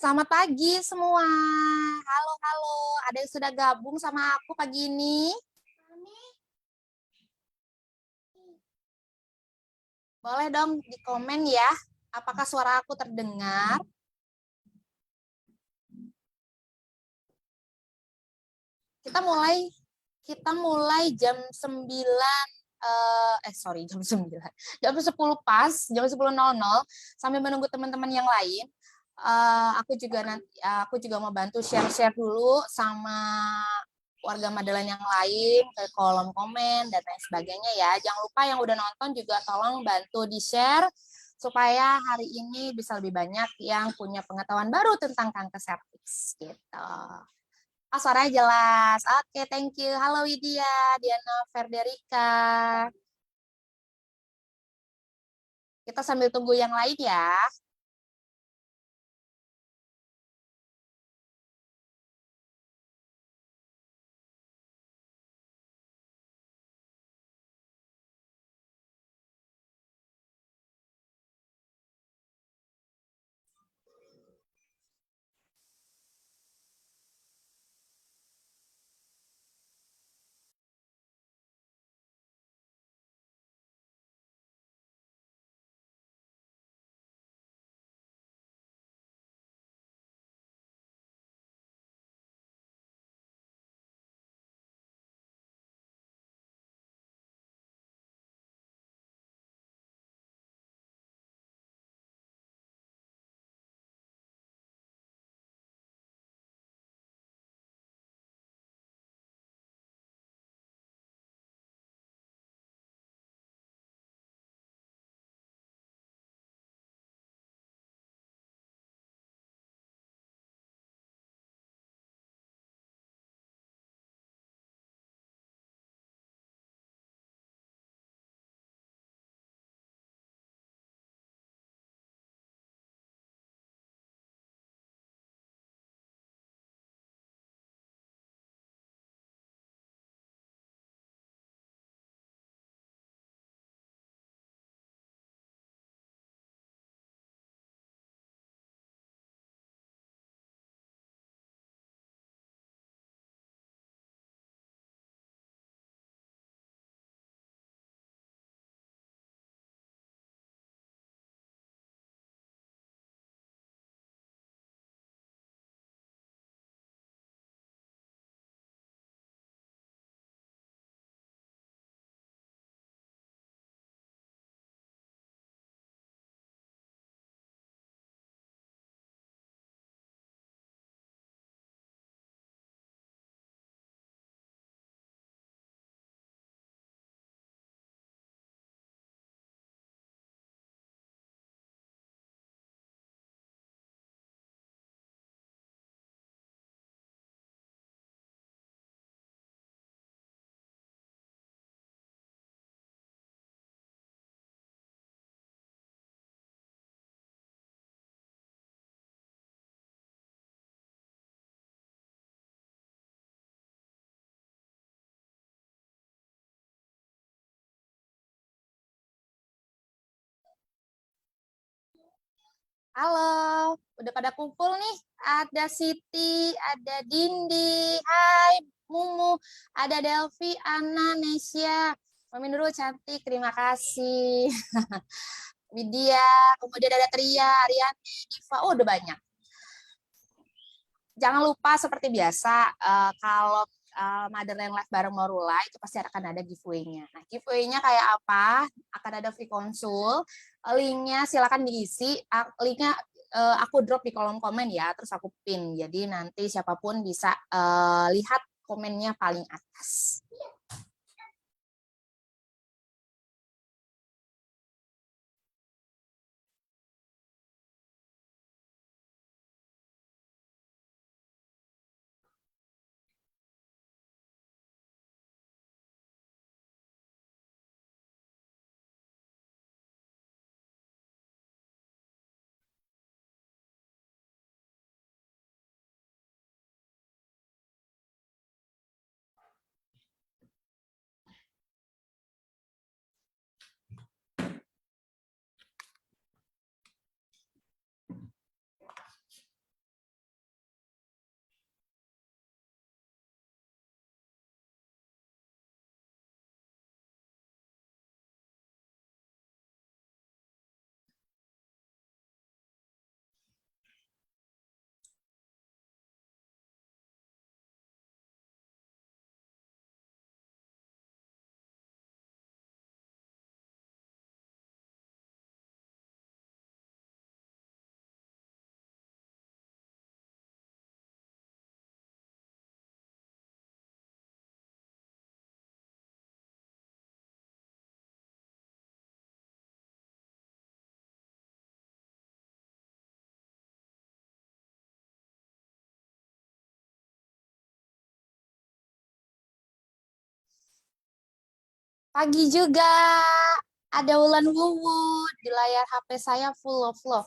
Selamat pagi semua. Halo, halo. Ada yang sudah gabung sama aku pagi ini? Boleh dong di komen ya. Apakah suara aku terdengar? Kita mulai kita mulai jam 9 sorry jam 9. Jam 10 pas, jam 10.00 sambil menunggu teman-teman yang lain. Aku juga mau bantu share-share dulu sama warga Madeline yang lain ke kolom komen dan lain sebagainya ya. Jangan lupa yang udah nonton juga tolong bantu di-share supaya hari ini bisa lebih banyak yang punya pengetahuan baru tentang kanker serviks gitu. Oh, suaranya jelas. Oke, thank you. Halo Widya, Diana Ferderica. Kita sambil tunggu yang lain ya. Halo, udah pada kumpul nih. Ada Siti, ada Dindi, hai Mumu, ada Delvi, Ana, Nesya. Mami dulu cantik, terima kasih. Widya, kemudian ada Tria, Ariani, Diva. Oh, udah banyak. Jangan lupa seperti biasa, kalau Motherland Live bareng Morula itu pasti akan ada giveaway-nya. Nah, giveaway-nya kayak apa? Akan ada free konsul. Linknya silakan diisi. Linknya aku drop di kolom komen ya, terus aku pin. Jadi nanti siapapun bisa lihat komennya paling atas. Pagi juga. Ada Wulan Wuwu di layar HP saya full of love.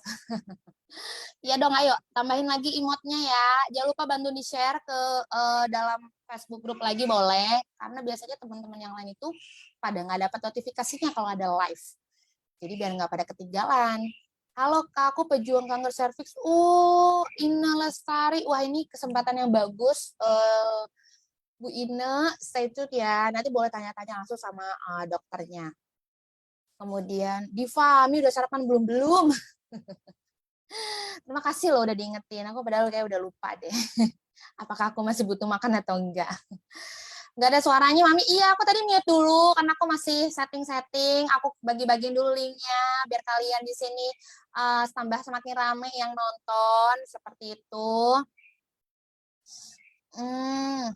Iya dong, ayo tambahin lagi emotnya ya. Jangan lupa bantu di-share ke dalam Facebook grup lagi boleh. Karena biasanya teman-teman yang lain itu pada nggak dapat notifikasinya kalau ada live. Jadi biar nggak pada ketinggalan. Halo Kak, aku pejuang kanker serviks. Ina Lestari. Wah, ini kesempatan yang bagus. Bu Ina, stay tune ya. Nanti boleh tanya-tanya langsung sama dokternya. Kemudian, Diva, Mi udah sarapan belum-belum? Terima kasih loh udah diingetin. Aku padahal kayak udah lupa deh. Apakah aku masih butuh makan atau enggak? Enggak ada suaranya, Mami. Iya, aku tadi mute dulu karena aku masih setting-setting. Aku bagi-bagiin dulu linknya biar kalian di sini tambah semakin rame yang nonton. Seperti itu. Hmm,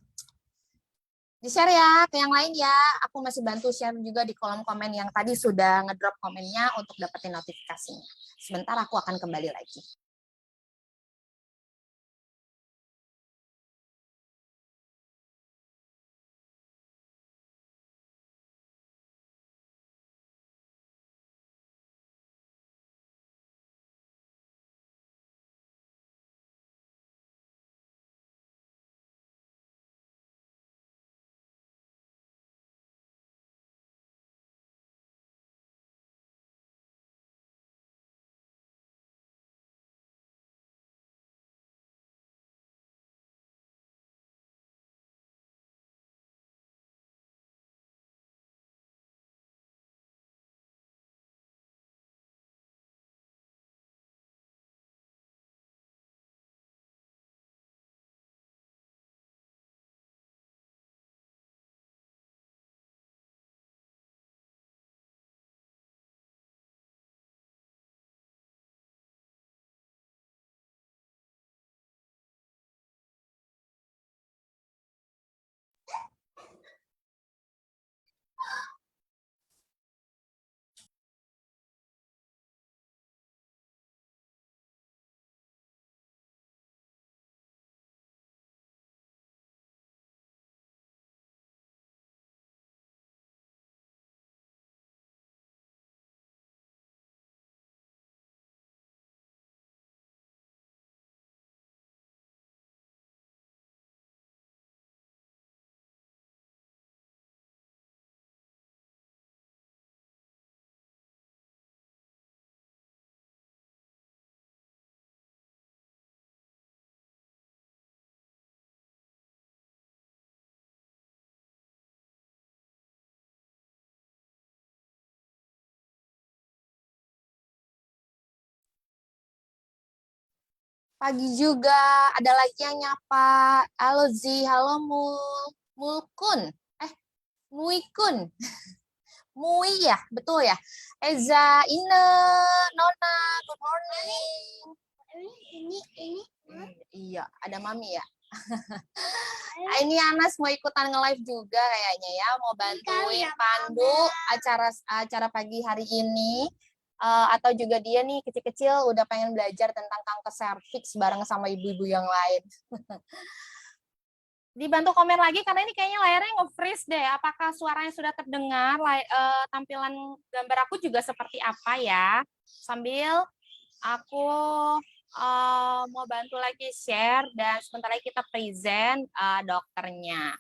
di-share ya ke yang lain ya. Aku masih bantu share juga di kolom komen yang tadi sudah ngedrop komennya untuk dapetin notifikasinya. Sebentar aku akan kembali lagi. Pagi juga, ada lagi yang nyapa. Halo Zi, halo Mulkun. Eh, Muikun. Mui ya, betul ya. Eza, Ine, Nona, good morning. Iya, ada Mami ya. Ini Anas mau ikutan nge-live juga kayaknya ya, mau bantuin pandu acara pagi hari ini. Atau juga dia nih kecil-kecil udah pengen belajar tentang kanker serviks bareng sama ibu-ibu yang lain. Dibantu komen lagi karena ini kayaknya layarnya nge-freeze deh. Apakah suaranya sudah terdengar? Tampilan gambar aku juga seperti apa ya? Sambil aku mau bantu lagi share dan sebentar lagi kita present dokternya.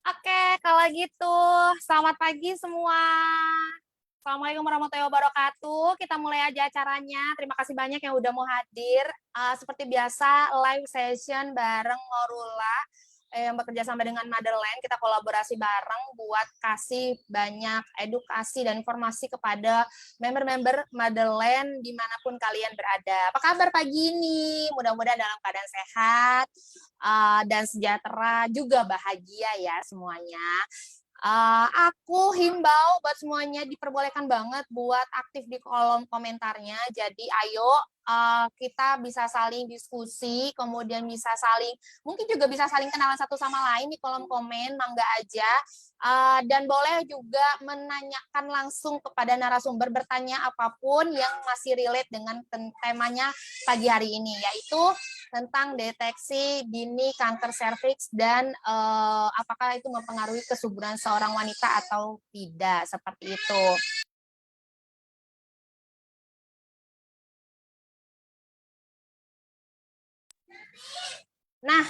Oke, kalau gitu selamat pagi semua. Assalamualaikum warahmatullahi wabarakatuh. Kita mulai aja acaranya. Terima kasih banyak yang udah mau hadir. Seperti biasa, live session bareng Morula yang bekerja sama dengan Motherland. Kita kolaborasi bareng buat kasih banyak edukasi dan informasi kepada member-member Motherland dimanapun kalian berada. Apa kabar pagi ini? Mudah-mudahan dalam keadaan sehat dan sejahtera, juga bahagia ya semuanya. Aku himbau buat semuanya diperbolehkan banget buat aktif di kolom komentarnya. Jadi ayo kita bisa saling diskusi, kemudian bisa saling, mungkin juga bisa saling kenalan satu sama lain di kolom komen, mangga aja. Dan boleh juga menanyakan langsung kepada narasumber, bertanya apapun yang masih relate dengan temanya pagi hari ini, yaitu tentang deteksi dini kanker serviks dan apakah itu mempengaruhi kesuburan seorang wanita atau tidak, seperti itu. Nah,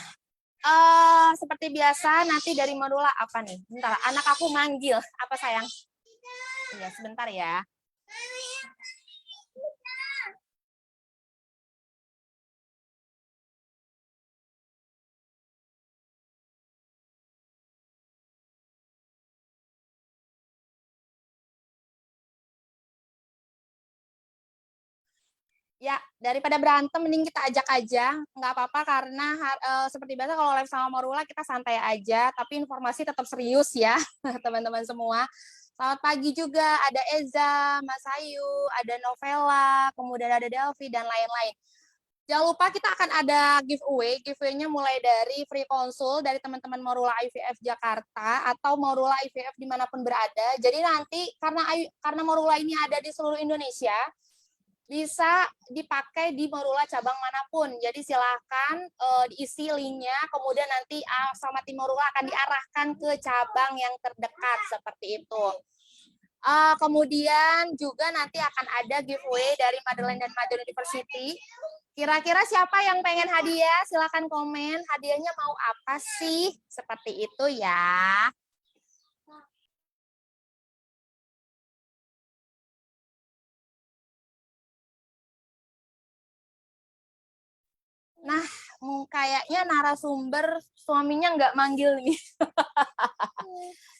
seperti biasa nanti dari Modula apa nih? Bentar, anak aku manggil. Apa sayang? Iya, sebentar ya. Ya, daripada berantem mending kita ajak aja. Nggak apa-apa karena seperti biasa kalau live sama Morula kita santai aja, tapi informasi tetap serius ya, teman-teman semua. Selamat pagi juga, ada Eza, Mas Ayu, ada Novela, kemudian ada Delvi, dan lain-lain. Jangan lupa kita akan ada giveaway. Giveaway-nya mulai dari free konsul dari teman-teman Morula IVF Jakarta atau Morula IVF dimanapun berada. Jadi nanti karena Morula ini ada di seluruh Indonesia, bisa dipakai di Morula cabang manapun. Jadi silahkan diisi linknya, kemudian nanti sama tim Morula akan diarahkan ke cabang yang terdekat seperti itu. Kemudian juga nanti akan ada giveaway dari Motherland dan Mother University. Kira-kira siapa yang pengen hadiah? Silahkan komen. Hadiahnya mau apa sih? Seperti itu ya. Nah, kayaknya narasumber suaminya nggak manggil nih.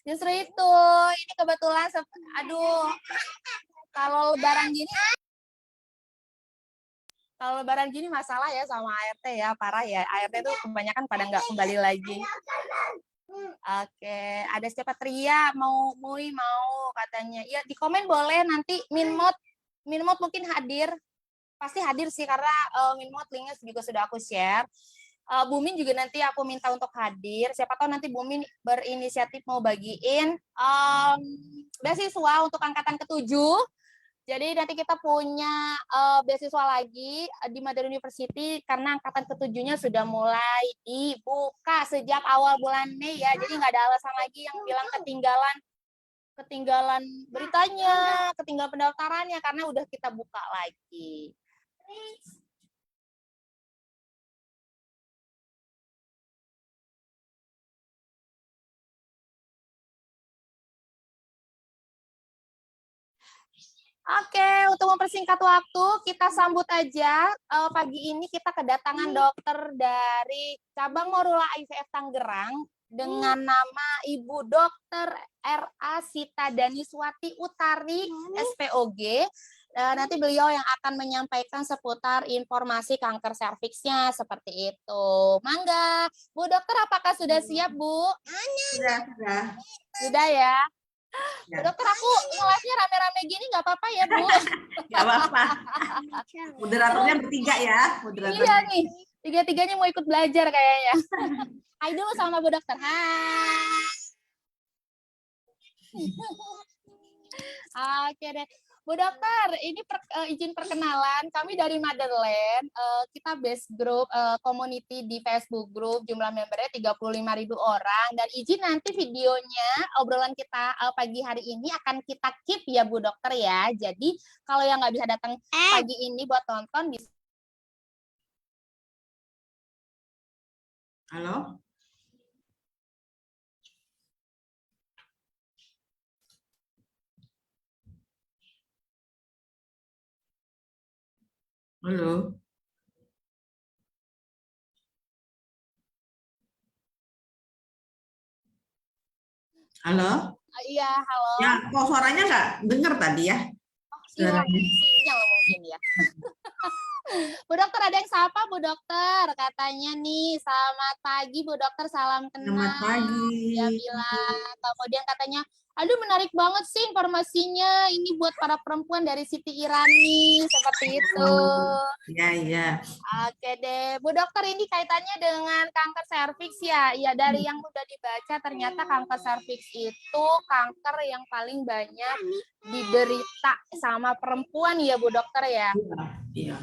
Justru itu, ini kebetulan, aduh, kalau lebaran gini, masalah ya sama ART ya, parah ya. ART itu kebanyakan pada nggak kembali lagi. Oke, ada siapa Tria, mau katanya. Ya di komen boleh, nanti Minmot mungkin hadir. Pasti hadir sih karena Minmot linknya juga sudah aku share. Bumin juga nanti aku minta untuk hadir. Siapa tahu nanti Bumin berinisiatif mau bagiin beasiswa untuk angkatan ke-7. Jadi nanti kita punya beasiswa lagi di Mother University karena angkatan ke-7-nya sudah mulai dibuka sejak awal bulan Mei ya. Jadi nggak ada alasan lagi yang bilang ketinggalan beritanya, ketinggalan pendaftarannya karena udah kita buka lagi. Oke, untuk mempersingkat waktu, kita sambut aja. Pagi ini kita kedatangan dokter dari cabang Morula IVF Tangerang dengan nama Ibu Dokter R.A. Sita Daniswati Utari, SPOG. Nanti beliau yang akan menyampaikan seputar informasi kanker serviksnya seperti itu. Mangga, Bu Dokter, apakah sudah siap, Bu? Sudah. Sudah ya. Bu Dokter, aku nge-live-nya rame-rame gini nggak apa-apa ya, Bu? Nggak apa-apa. Moderatornya bertiga ya. Iya nih, tiga-tiganya mau ikut belajar kayaknya. Hai dulu sama Bu Dokter. Hai. Oke deh. Bu Dokter, ini izin perkenalan. Kami dari Motherland, kita base group community di Facebook group, jumlah membernya 35.000 orang. Dan izin nanti videonya, obrolan kita pagi hari ini akan kita keep ya Bu Dokter ya. Jadi kalau yang nggak bisa datang pagi ini buat tonton, bisa. Halo? Halo. Halo. Iya, halo. Ya, kok suaranya nggak dengar tadi ya? Oh, hilang Suaranya. sinyal mungkin ya. Bu Dokter ada yang sapa Bu Dokter, katanya nih selamat pagi Bu Dokter, salam Selamat kenal. pagi. Dia bilang, kemudian katanya, aduh menarik banget sih informasinya, ini buat para perempuan dari Siti Irani, seperti itu. Oh, ya, ya. Oke deh, Bu Dokter ini kaitannya dengan kanker serviks ya. Ya dari yang udah dibaca ternyata kanker serviks itu kanker yang paling banyak diderita sama perempuan ya Bu Dokter ya. Iya.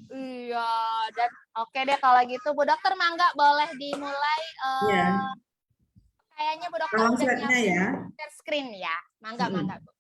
Iya, dan oke deh kalau gitu Bu Dokter mangga boleh dimulai. Iya. Kayaknya Bu Dokter Tolong udah slide-nya nyiapin ya. share screen ya. Mangga, Mm-mm. mangga Bu.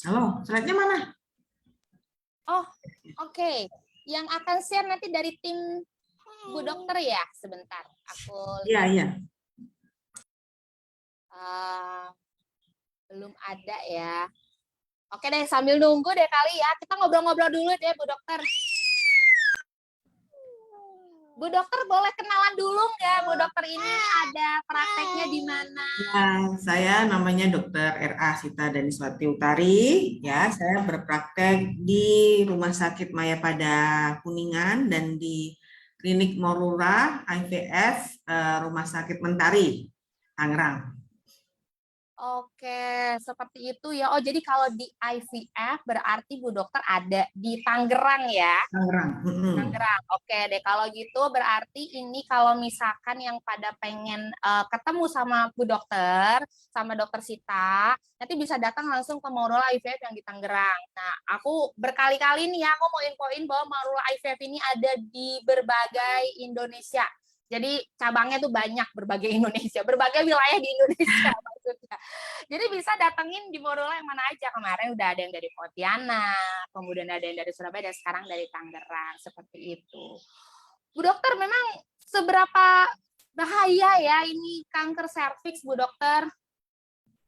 Halo, slide-nya mana? Oh, oke. Yang akan share nanti dari tim Bu Dokter ya. Sebentar, aku Iya, lihat. iya. Eh, belum ada ya. Oke deh, sambil nunggu deh kali ya. Kita ngobrol-ngobrol dulu deh, Bu Dokter. Bu Dokter boleh kenalan dulu nggak? Bu Dokter ini ada prakteknya di mana? Ya, saya namanya Dr. R.A. Sita Daniswati Utari. Ya, saya berpraktek di Rumah Sakit Mayapada Kuningan dan di Klinik Morura IVF Rumah Sakit Mentari Tangerang. Oke, seperti itu ya. Oh, jadi kalau di IVF berarti Bu Dokter ada di Tangerang ya? Tangerang. Mm-mm. Tangerang. Oke deh, kalau gitu berarti ini kalau misalkan yang pada pengen ketemu sama Bu Dokter, sama Dokter Sita, nanti bisa datang langsung ke Maurula IVF yang di Tangerang. Nah, aku berkali-kali nih ya, aku mau infoin bahwa Maurula IVF ini ada di berbagai Indonesia. Jadi cabangnya tuh banyak berbagai Indonesia, berbagai wilayah di Indonesia maksudnya. Jadi bisa datengin di Maurula yang mana aja. Kemarin udah ada yang dari Pontianak, kemudian ada yang dari Surabaya, dan sekarang dari Tangerang. Seperti itu. Bu Dokter, memang seberapa bahaya ya ini kanker serviks, Bu Dokter?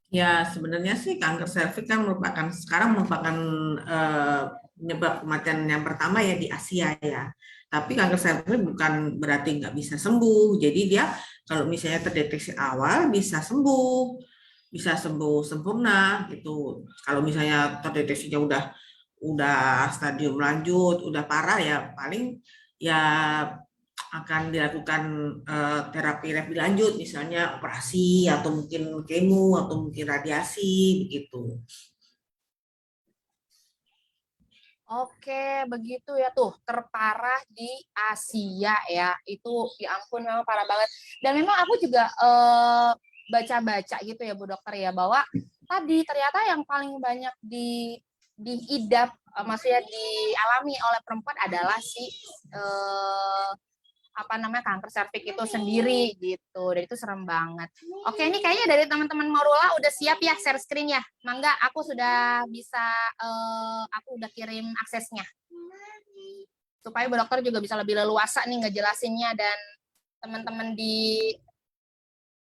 Ya, sebenarnya sih kanker serviks kan sekarang merupakan eh, penyebab kematian yang pertama ya di Asia ya. Tapi kanker serviks bukan berarti nggak bisa sembuh. Jadi dia kalau misalnya terdeteksi awal bisa sembuh sempurna gitu. Kalau misalnya terdeteksinya udah stadium lanjut, udah parah ya paling ya akan dilakukan terapi lebih lanjut, misalnya operasi atau mungkin kemo atau mungkin radiasi begitu. Oke, begitu ya tuh, terparah di Asia ya. Itu ya ampun memang parah banget. Dan memang aku juga baca-baca gitu ya Bu Dokter ya bahwa tadi ternyata yang paling banyak diidap maksudnya dialami oleh perempuan adalah si apa namanya kanker serviks itu sendiri gitu. Dan itu serem banget. Oke, ini kayaknya dari teman-teman Morula udah siap ya share screen ya. Mangga, aku sudah bisa aku udah kirim aksesnya supaya Bu Dokter juga bisa lebih leluasa nih ngejelasinnya, dan teman-teman di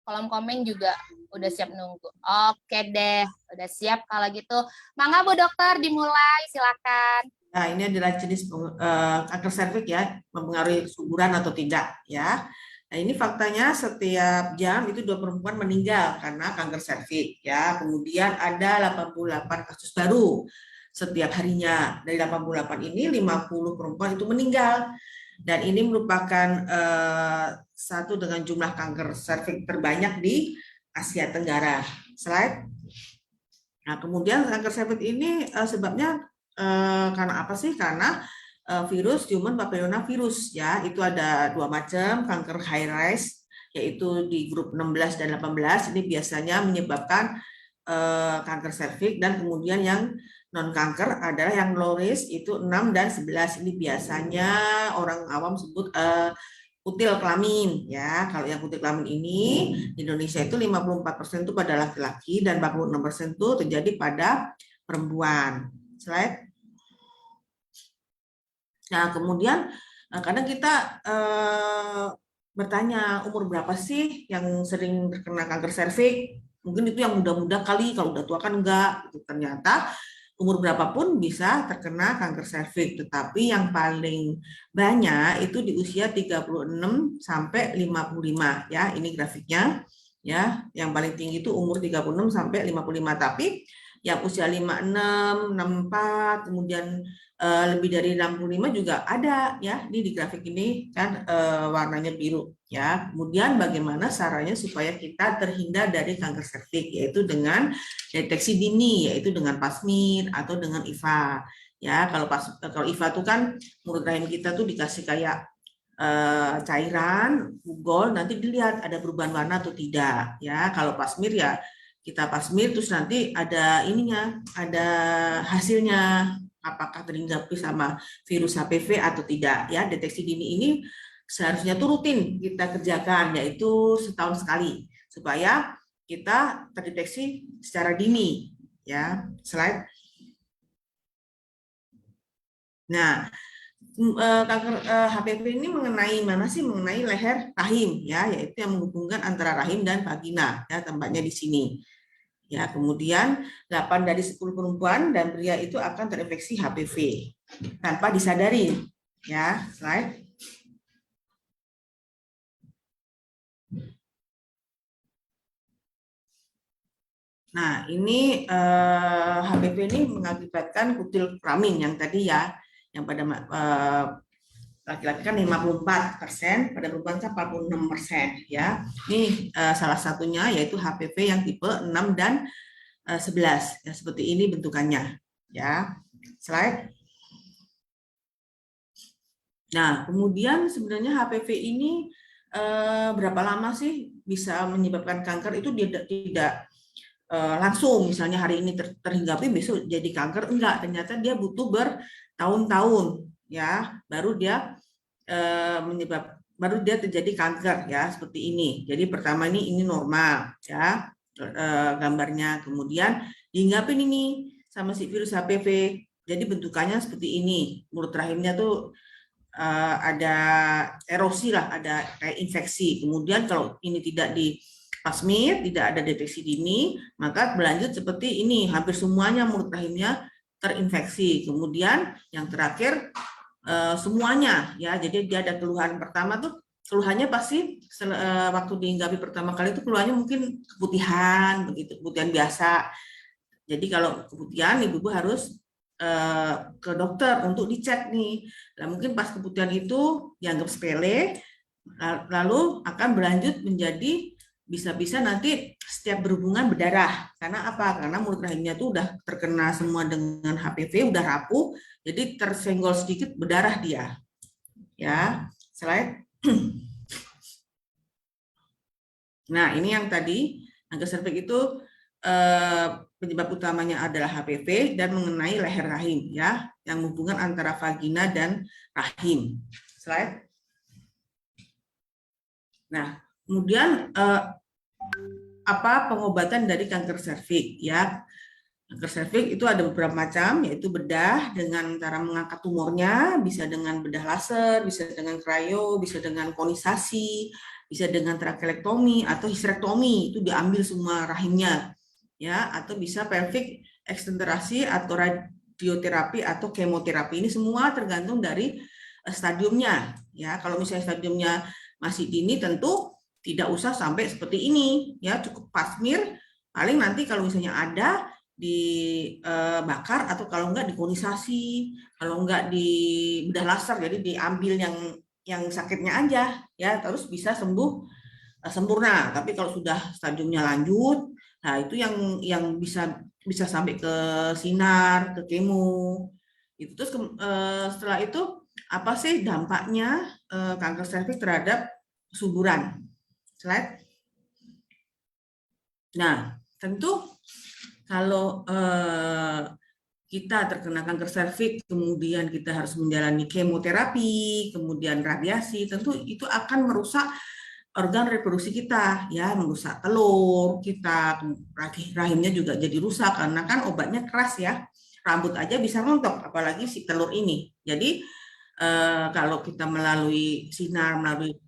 kolom komen juga udah siap nunggu. Oke deh, udah siap kalau gitu. Mangga Bu Dokter dimulai, silakan. Nah, ini adalah jenis kanker serviks ya, mempengaruhi kesuburan atau tidak ya. Nah, ini faktanya setiap jam itu 2 perempuan meninggal karena kanker serviks ya. Kemudian ada 88 kasus baru setiap harinya. Dari 88 ini 50 perempuan itu meninggal. Dan ini merupakan satu dengan jumlah kanker serviks terbanyak di Asia Tenggara. Slide. Nah, kemudian kanker serviks ini sebabnya karena apa sih? Karena virus human papillomavirus ya. Itu ada 2 macam, kanker high risk yaitu di grup 16 dan 18 ini biasanya menyebabkan kanker serviks, dan kemudian yang non kanker adalah yang low risk itu 6 dan 11 ini biasanya orang awam sebut kutil kelamin ya. Kalau yang kutil kelamin ini di Indonesia itu 54% itu pada laki-laki dan 46% itu terjadi pada perempuan. Slide. Nah, kemudian kadang kita bertanya umur berapa sih yang sering terkena kanker serviks? Mungkin itu yang muda-muda kali, kalau udah tua kan enggak. Ternyata umur berapapun bisa terkena kanker serviks, tetapi yang paling banyak itu di usia 36 sampai 55 ya. Ini grafiknya ya. Yang paling tinggi itu umur 36 sampai 55, tapi yang usia 56, 64, kemudian lebih dari 65 juga ada ya. Ini di grafik ini kan warnanya biru ya. Kemudian bagaimana caranya supaya kita terhindar dari kanker serviks, yaitu dengan deteksi dini, yaitu dengan Pap-smear atau dengan IVA. Ya, kalau IVA itu kan mulut rahim kita tuh dikasih kayak cairan, Google, nanti dilihat ada perubahan warna atau tidak. Ya, kalau Pap-smear ya kita Pap-smear terus nanti ada ininya, ada hasilnya apakah terhinggapi sama virus HPV atau tidak. Ya, deteksi dini ini seharusnya tuh rutin kita kerjakan, yaitu setahun sekali supaya kita terdeteksi secara dini ya. Slide. Nah, kanker HPV ini mengenai mana sih? Mengenai leher rahim ya, yaitu yang menghubungkan antara rahim dan vagina ya, tempatnya di sini. Ya, kemudian 8 dari 10 perempuan dan pria itu akan terinfeksi HPV tanpa disadari. Ya, slide. Nah, ini HPV ini mengakibatkan kutil kelamin yang tadi ya, yang pada laki-laki kan 54%, pada perempuan kan 46% ya. Ini salah satunya yaitu HPV yang tipe 6 dan 11 ya, seperti ini bentukannya ya. Slide. Nah, kemudian sebenarnya HPV ini berapa lama sih bisa menyebabkan kanker? Itu tidak langsung, misalnya hari ini terhinggapi besok jadi kanker, enggak, ternyata dia butuh bertahun-tahun ya baru dia baru dia terjadi kanker ya, seperti ini. Jadi pertama ini normal ya gambarnya, kemudian dihinggapi ini sama si virus HPV, jadi bentukannya seperti ini, mulut rahimnya tuh ada erosi lah, ada kayak infeksi. Kemudian kalau ini tidak di Pap-smear, tidak ada deteksi dini, maka berlanjut seperti ini, hampir semuanya mulut rahimnya terinfeksi. Kemudian yang terakhir semuanya ya, jadi dia ada keluhan pertama tuh, keluhannya pasti waktu dihinggapi pertama kali itu keluhannya mungkin keputihan, begitu, keputihan biasa. Jadi kalau keputihan, ibu-ibu harus ke dokter untuk dicek nih. Nah, mungkin pas keputihan itu dianggap sepele, lalu akan berlanjut menjadi bisa-bisa nanti setiap berhubungan berdarah. Karena apa? Karena mulut rahimnya tuh udah terkena semua dengan HPV, udah rapuh, jadi tersenggol sedikit berdarah dia. Ya, slide. Nah, ini yang tadi kanker serviks itu penyebab utamanya adalah HPV dan mengenai leher rahim ya, yang hubungan antara vagina dan rahim. Slide. Nah, kemudian apa pengobatan dari kanker serviks ya? Kanker serviks itu ada beberapa macam, yaitu bedah dengan cara mengangkat tumornya, bisa dengan bedah laser, bisa dengan cryo, bisa dengan konisasi, bisa dengan trakelektomi atau histerektomi, itu diambil semua rahimnya ya, atau bisa pelvic ekstenterasi atau radioterapi atau kemoterapi. Ini semua tergantung dari stadiumnya ya. Kalau misalnya stadiumnya masih dini, tentu tidak usah sampai seperti ini ya, cukup Pap-smear, paling nanti kalau misalnya ada dibakar atau kalau enggak dikonisasi, kalau enggak di bedah laser, jadi diambil yang sakitnya aja ya, terus bisa sembuh sempurna. Tapi kalau sudah stadiumnya lanjut, nah itu yang bisa sampai ke sinar, ke kemo. Itu terus setelah itu apa sih dampaknya kanker serviks terhadap kesuburan? Slide. Nah, tentu kalau kita terkena kanker serviks, kemudian kita harus menjalani kemoterapi, kemudian radiasi, tentu itu akan merusak organ reproduksi kita, ya, merusak telur kita, rahimnya juga jadi rusak karena kan obatnya keras ya, rambut aja bisa rontok, apalagi si telur ini. Jadi kalau kita melalui sinar, melalui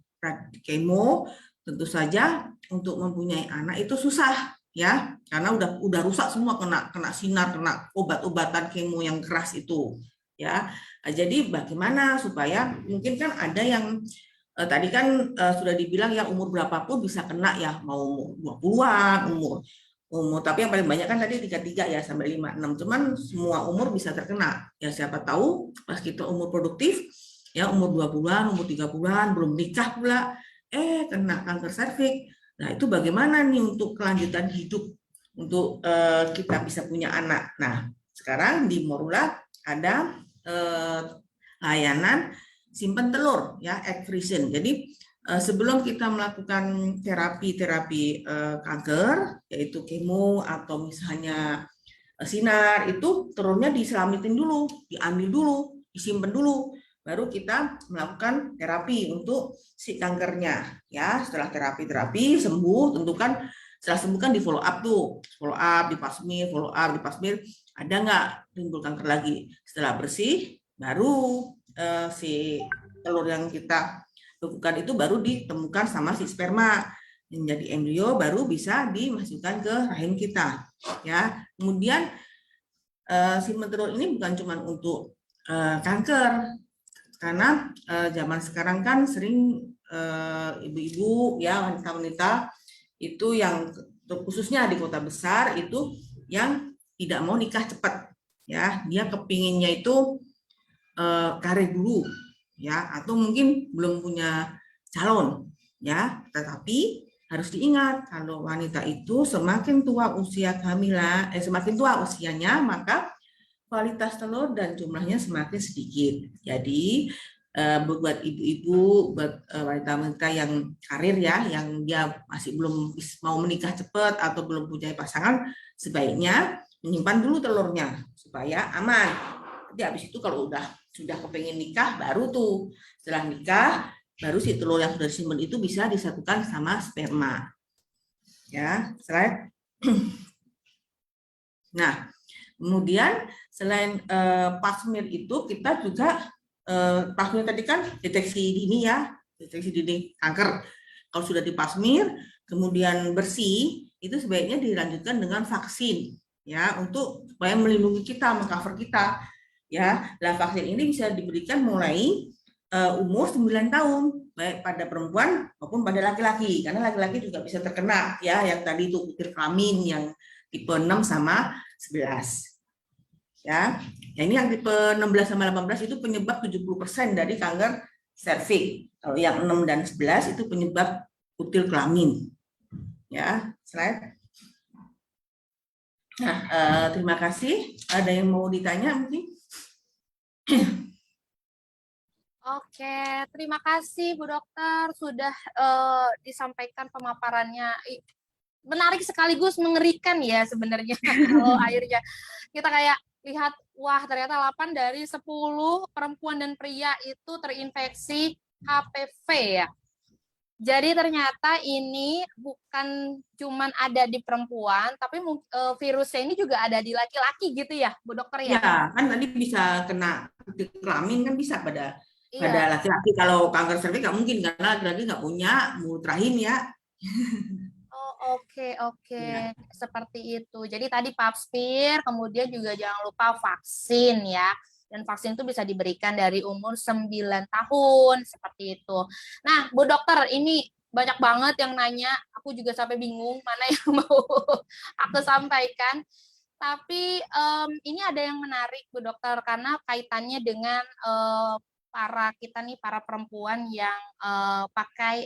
kemo, tentu saja untuk mempunyai anak itu susah ya, karena udah rusak semua, kena sinar, kena obat-obatan kemo yang keras itu ya. Jadi bagaimana supaya, mungkin kan ada yang tadi kan sudah dibilang ya umur berapapun bisa kena ya, mau umur 20-an, umur tapi yang paling banyak kan tadi 33 ya sampai 56, cuman semua umur bisa terkena ya. Siapa tahu pas kita umur produktif ya, umur 20-an, umur 30-an, belum nikah pula kena kanker serviks. Nah, itu bagaimana nih untuk kelanjutan hidup, untuk kita bisa punya anak. Nah, sekarang di Morula ada layanan simpan telur ya, egg freezing. Jadi sebelum kita melakukan terapi kanker, yaitu kemo atau misalnya sinar, itu telurnya diselamatin dulu, diambil dulu, disimpan dulu, baru kita melakukan terapi untuk si kankernya ya. Setelah terapi sembuh, tentu kan setelah sembuh kan di follow up tuh, follow up di pasmir, ada nggak timbul kanker lagi. Setelah bersih, baru si telur yang kita lakukan itu baru ditemukan sama si sperma menjadi embrio, baru bisa dimasukkan ke rahim kita ya. Kemudian simpan telur ini bukan cuma untuk kanker, karena zaman sekarang kan sering ibu-ibu ya, wanita-wanita itu yang khususnya di kota besar itu yang tidak mau nikah cepat ya, dia kepinginnya itu karir dulu ya, atau mungkin belum punya calon ya. Tetapi harus diingat kalau wanita itu semakin tua usia kehamilan, semakin tua usianya, maka kualitas telur dan jumlahnya semakin sedikit. Jadi buat ibu-ibu, buat wanita-wanita yang karir ya, yang dia masih belum mau menikah cepat atau belum punya pasangan, sebaiknya menyimpan dulu telurnya supaya aman. Jadi habis itu kalau sudah kepengen nikah, baru tuh setelah nikah, baru si telur yang sudah disimpan itu bisa disatukan sama sperma. Ya, slide. Nah, kemudian selain pasmir itu kita juga pasmir tadi kan deteksi dini ya, deteksi dini kanker. Kalau sudah dipasmir kemudian bersih, itu sebaiknya dilanjutkan dengan vaksin ya, untuk supaya melindungi kita, mengcover kita ya. Nah, vaksin ini bisa diberikan mulai umur 9 tahun, baik pada perempuan maupun pada laki-laki, karena laki-laki juga bisa terkena ya, yang tadi itu butir kelamin yang tipe 6 sama 11 ya. Nah, ini yang tipe 16 sama 18 itu penyebab 70% dari kanker serviks. Kalau yang 6 dan 11 itu penyebab butir kelamin. Ya, slide. Nah, terima kasih. Ada yang mau ditanya mungkin? Oke, terima kasih Bu Dokter sudah disampaikan pemaparannya. Menarik sekaligus mengerikan ya sebenarnya. Kalau akhirnya kita kayak lihat, wah ternyata 8 dari 10 perempuan dan pria itu terinfeksi HPV ya. Jadi ternyata ini bukan cuman ada di perempuan, tapi virusnya ini juga ada di laki-laki gitu ya, Bu Dokter ya? Ya, kan tadi bisa kena butir kelamin, kan bisa pada Iya. laki-laki. Kalau kanker serviks nggak mungkin, karena laki-laki nggak punya mulut rahim ya. Oh, oke. Ya. Seperti itu. Jadi tadi pap smear, kemudian juga jangan lupa vaksin ya. Dan vaksin itu bisa diberikan dari umur 9 tahun, seperti itu. Nah, Bu Dokter, ini banyak banget yang nanya, aku juga sampai bingung mana yang mau aku sampaikan. Tapi ini ada yang menarik, Bu Dokter, karena kaitannya dengan para perempuan yang pakai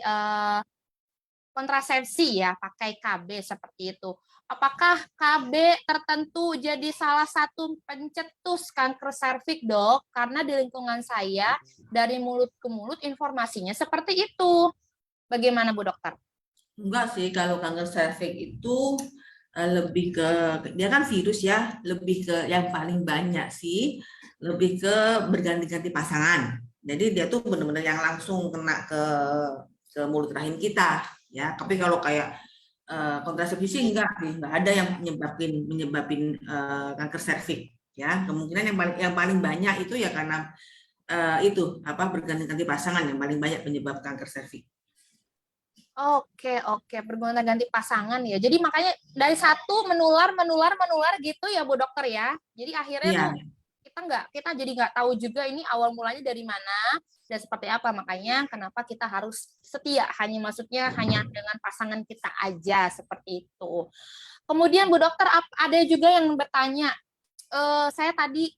kontrasepsi ya, pakai KB seperti itu. Apakah KB tertentu jadi salah satu pencetus kanker serviks, Dok? Karena di lingkungan saya, dari mulut ke mulut informasinya seperti itu. Bagaimana, Bu Dokter? Enggak sih, kalau kanker serviks itu lebih ke dia kan virus ya, lebih ke yang paling banyak sih lebih ke berganti-ganti pasangan. Jadi dia tuh benar-benar yang langsung kena ke mulut rahim kita ya. Tapi kalau kayak kontrasepsi sih enggak ada yang menyebabin kanker serviks ya. Kemungkinan yang paling banyak itu ya karena itu apa berganti-ganti pasangan yang paling banyak penyebab kanker serviks. Oke, oke, bergonta-ganti pasangan ya. Jadi makanya dari satu menular gitu ya, Bu Dokter ya. Jadi akhirnya tuh Iya, kita jadi nggak tahu juga ini awal mulanya dari mana dan seperti apa. Makanya kenapa kita harus setia, maksudnya hanya dengan pasangan kita aja seperti itu. Kemudian Bu Dokter ada juga yang bertanya, saya tadi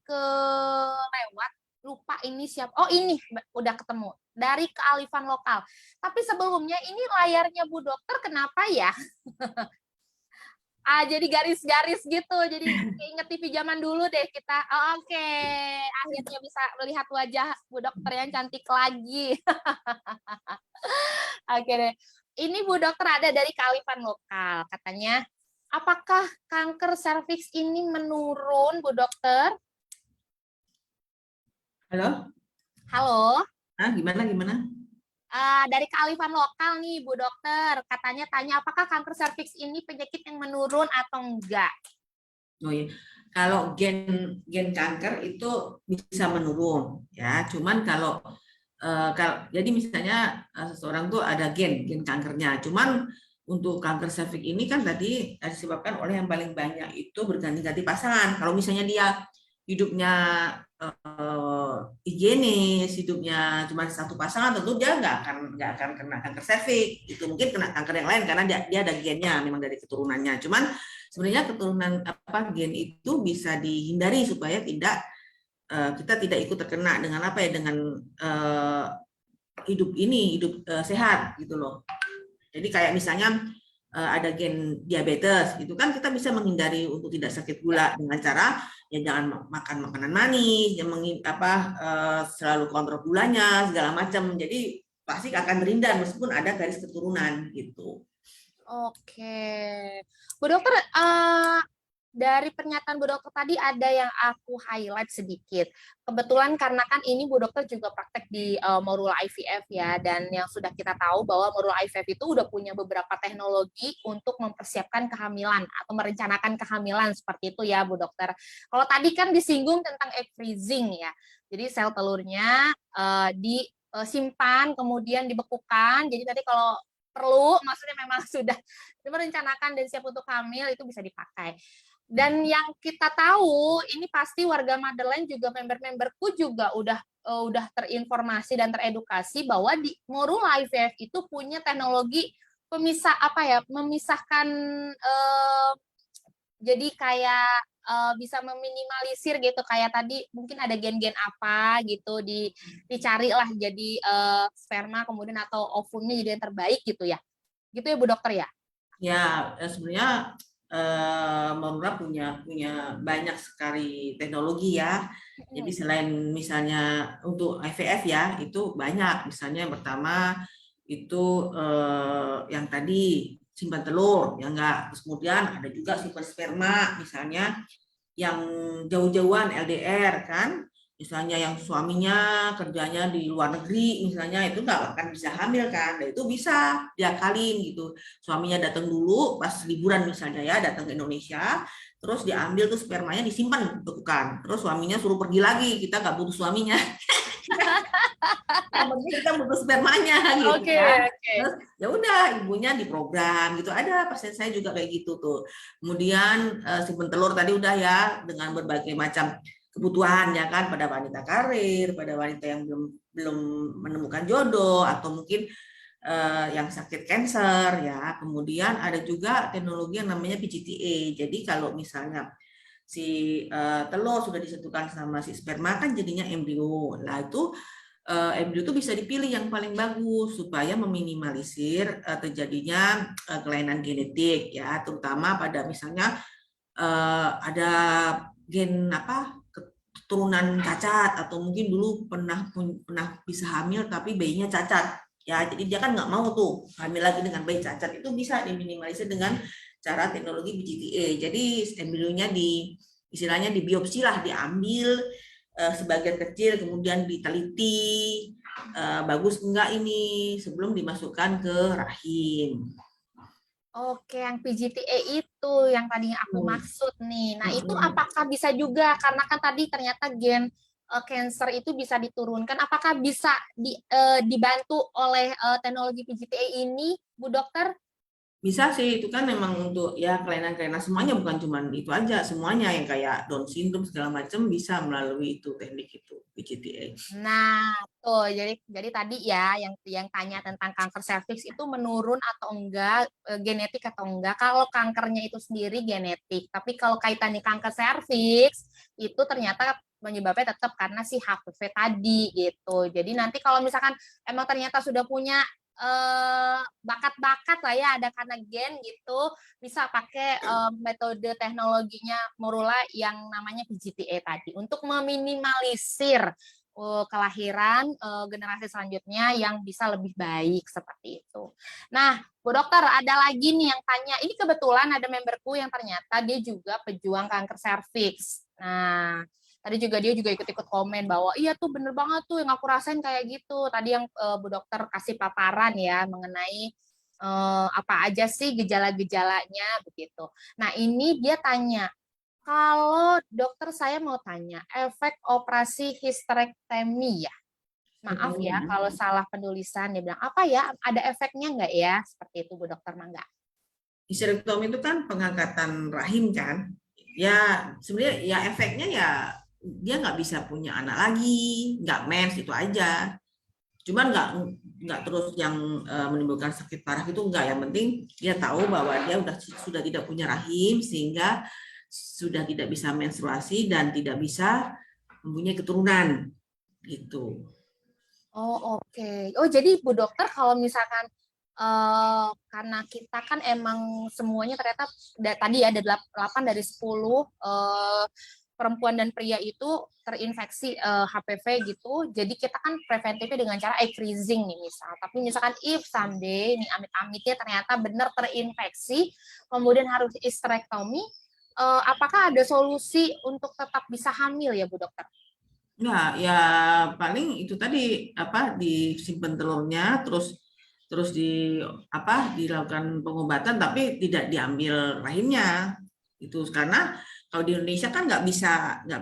lewat lupa ini siapa. Oh ini udah ketemu dari kearifan lokal. Tapi sebelumnya ini layarnya Bu Dokter kenapa ya? Jadi garis-garis gitu. Jadi inget TV zaman dulu deh kita. Oh, oke, akhirnya bisa melihat wajah Bu Dokter yang cantik lagi. Oke deh. Ini Bu Dokter ada dari kearifan lokal. Katanya, apakah kanker serviks ini menurun, Bu Dokter? halo, Halo. gimana? Dari kearifan lokal nih, Bu Dokter. Katanya tanya, apakah kanker serviks ini penyakit yang menurun atau enggak? Oh iya. Kalau gen kanker itu bisa menurun ya. Cuman kalau jadi misalnya seseorang tuh ada gen kankernya. Cuman untuk kanker serviks ini kan tadi disebabkan oleh yang paling banyak itu berganti-ganti pasangan. Kalau misalnya dia hidupnya higienis, hidupnya cuma satu pasangan, tentu dia nggak akan kena kanker serviks. Itu mungkin kena kanker yang lain karena dia ada gennya, memang dari keturunannya. Cuman sebenarnya keturunan apa gen itu bisa dihindari supaya kita tidak ikut terkena dengan apa ya dengan hidup sehat gitu loh. Jadi kayak misalnya ada gen diabetes, itu kan kita bisa menghindari untuk tidak sakit gula dengan cara ya jangan makan makanan manis, yang selalu kontrol gulanya segala macam. Jadi pasti akan terhindar meskipun ada garis keturunan gitu. Oke. Bu Dokter, dari pernyataan Bu Dokter tadi ada yang aku highlight sedikit. Kebetulan karena kan ini Bu Dokter juga praktek di Morula IVF ya, dan yang sudah kita tahu bahwa Morula IVF itu udah punya beberapa teknologi untuk mempersiapkan kehamilan atau merencanakan kehamilan seperti itu ya Bu Dokter. Kalau tadi kan disinggung tentang egg freezing ya. Jadi sel telurnya disimpan kemudian dibekukan. Jadi tadi kalau perlu, maksudnya memang sudah merencanakan dan siap untuk hamil itu bisa dipakai. Dan yang kita tahu, ini pasti warga Madeline juga member-memberku juga udah terinformasi dan teredukasi bahwa di Morula IVF itu punya teknologi memisahkan jadi kayak bisa meminimalisir gitu kayak tadi mungkin ada gen-gen apa gitu dicari lah jadi sperma kemudian atau ovumnya jadi yang terbaik gitu ya. Gitu ya Bu Dokter ya? Ya, sebenarnya Morula punya banyak sekali teknologi ya. Jadi selain misalnya untuk IVF ya, itu banyak. Misalnya yang pertama itu yang tadi simpan telur, ya enggak. Terus kemudian ada juga simpan sperma, misalnya yang jauh-jauhan LDR kan. Misalnya yang suaminya kerjanya di luar negeri, misalnya itu nggak akan bisa hamil kan, dan itu bisa diakalin gitu. Suaminya datang dulu pas liburan misalnya ya, datang ke Indonesia, terus diambil tuh spermanya disimpan bekukan, terus suaminya suruh pergi lagi, kita nggak butuh suaminya, yang penting kita butuh spermanya gitu kan. Terus ya udah ibunya diprogram gitu, ada pasien saya juga kayak gitu tuh. Kemudian simpen telur tadi udah ya dengan berbagai macam kebutuhan ya kan pada wanita karir, pada wanita yang belum belum menemukan jodoh atau mungkin yang sakit kanker ya. Kemudian ada juga teknologi yang namanya PGTA. Jadi kalau misalnya si telur sudah disatukan sama si sperma kan jadinya embrio. Nah itu embrio itu bisa dipilih yang paling bagus supaya meminimalisir terjadinya kelainan genetik ya, terutama pada misalnya ada gen keturunan cacat atau mungkin dulu pernah bisa hamil tapi bayinya cacat ya, jadi dia kan nggak mau tuh hamil lagi dengan bayi cacat, itu bisa diminimalisir dengan cara teknologi PGTA. Jadi embrionya istilahnya dibiopsi lah, diambil sebagian kecil, kemudian diteliti bagus enggak ini sebelum dimasukkan ke rahim. Oke, yang PGTA itu yang tadi aku Hmm. maksud nih. Nah, itu Hmm. apakah bisa juga karena kan tadi ternyata gen cancer itu bisa diturunkan. Apakah bisa dibantu oleh teknologi PGTA ini, Bu Dokter? Bisa sih, itu kan memang untuk ya kelainan-kelainan semuanya, bukan cuma itu aja, semuanya yang kayak Down syndrome segala macam bisa melalui itu teknik itu PGTA. Nah, tuh jadi tadi ya yang tanya tentang kanker serviks itu menurun atau enggak, genetik atau enggak. Kalau kankernya itu sendiri genetik, tapi kalau kaitannya kanker serviks itu ternyata penyebabnya tetap karena si HPV tadi gitu. Jadi nanti kalau misalkan emang ternyata sudah punya bakat-bakat lah ya ada karena gen gitu, bisa pakai metode teknologinya Morula yang namanya PGTA tadi untuk meminimalisir kelahiran generasi selanjutnya yang bisa lebih baik seperti itu. Nah, Bu Dokter, ada lagi nih yang tanya. Ini kebetulan ada memberku yang ternyata dia juga pejuang kanker serviks. Nah, tadi juga dia juga ikut-ikut komen bahwa iya tuh bener banget tuh yang aku rasain kayak gitu. Tadi yang Bu Dokter kasih paparan ya mengenai apa aja sih gejala-gejalanya begitu. Nah, ini dia tanya, kalau dokter saya mau tanya, efek operasi histerektomi ya. Maaf ya kalau salah penulisan, dia bilang apa ya, ada efeknya nggak ya? Seperti itu Bu Dokter Mangga. Histerektomi itu kan pengangkatan rahim kan, ya sebenarnya ya efeknya ya dia nggak bisa punya anak lagi, nggak mens itu aja. Cuman nggak terus yang menimbulkan sakit parah itu enggak. Yang penting dia tahu bahwa dia sudah tidak punya rahim sehingga sudah tidak bisa menstruasi dan tidak bisa mempunyai keturunan gitu. Oh oke. Oh jadi Bu Dokter kalau misalkan karena kita kan emang semuanya ternyata tadi ada 8 dari 10 perempuan dan pria itu terinfeksi HPV gitu. Jadi kita kan preventifnya dengan cara egg freezing nih misal. Tapi misalkan if someday nih amit-amitnya ternyata benar terinfeksi, kemudian harus hysterectomy, apakah ada solusi untuk tetap bisa hamil ya Bu Dokter? Enggak, ya paling itu tadi apa disimpan telurnya terus terus dilakukan pengobatan tapi tidak diambil rahimnya itu karena kalau di Indonesia kan nggak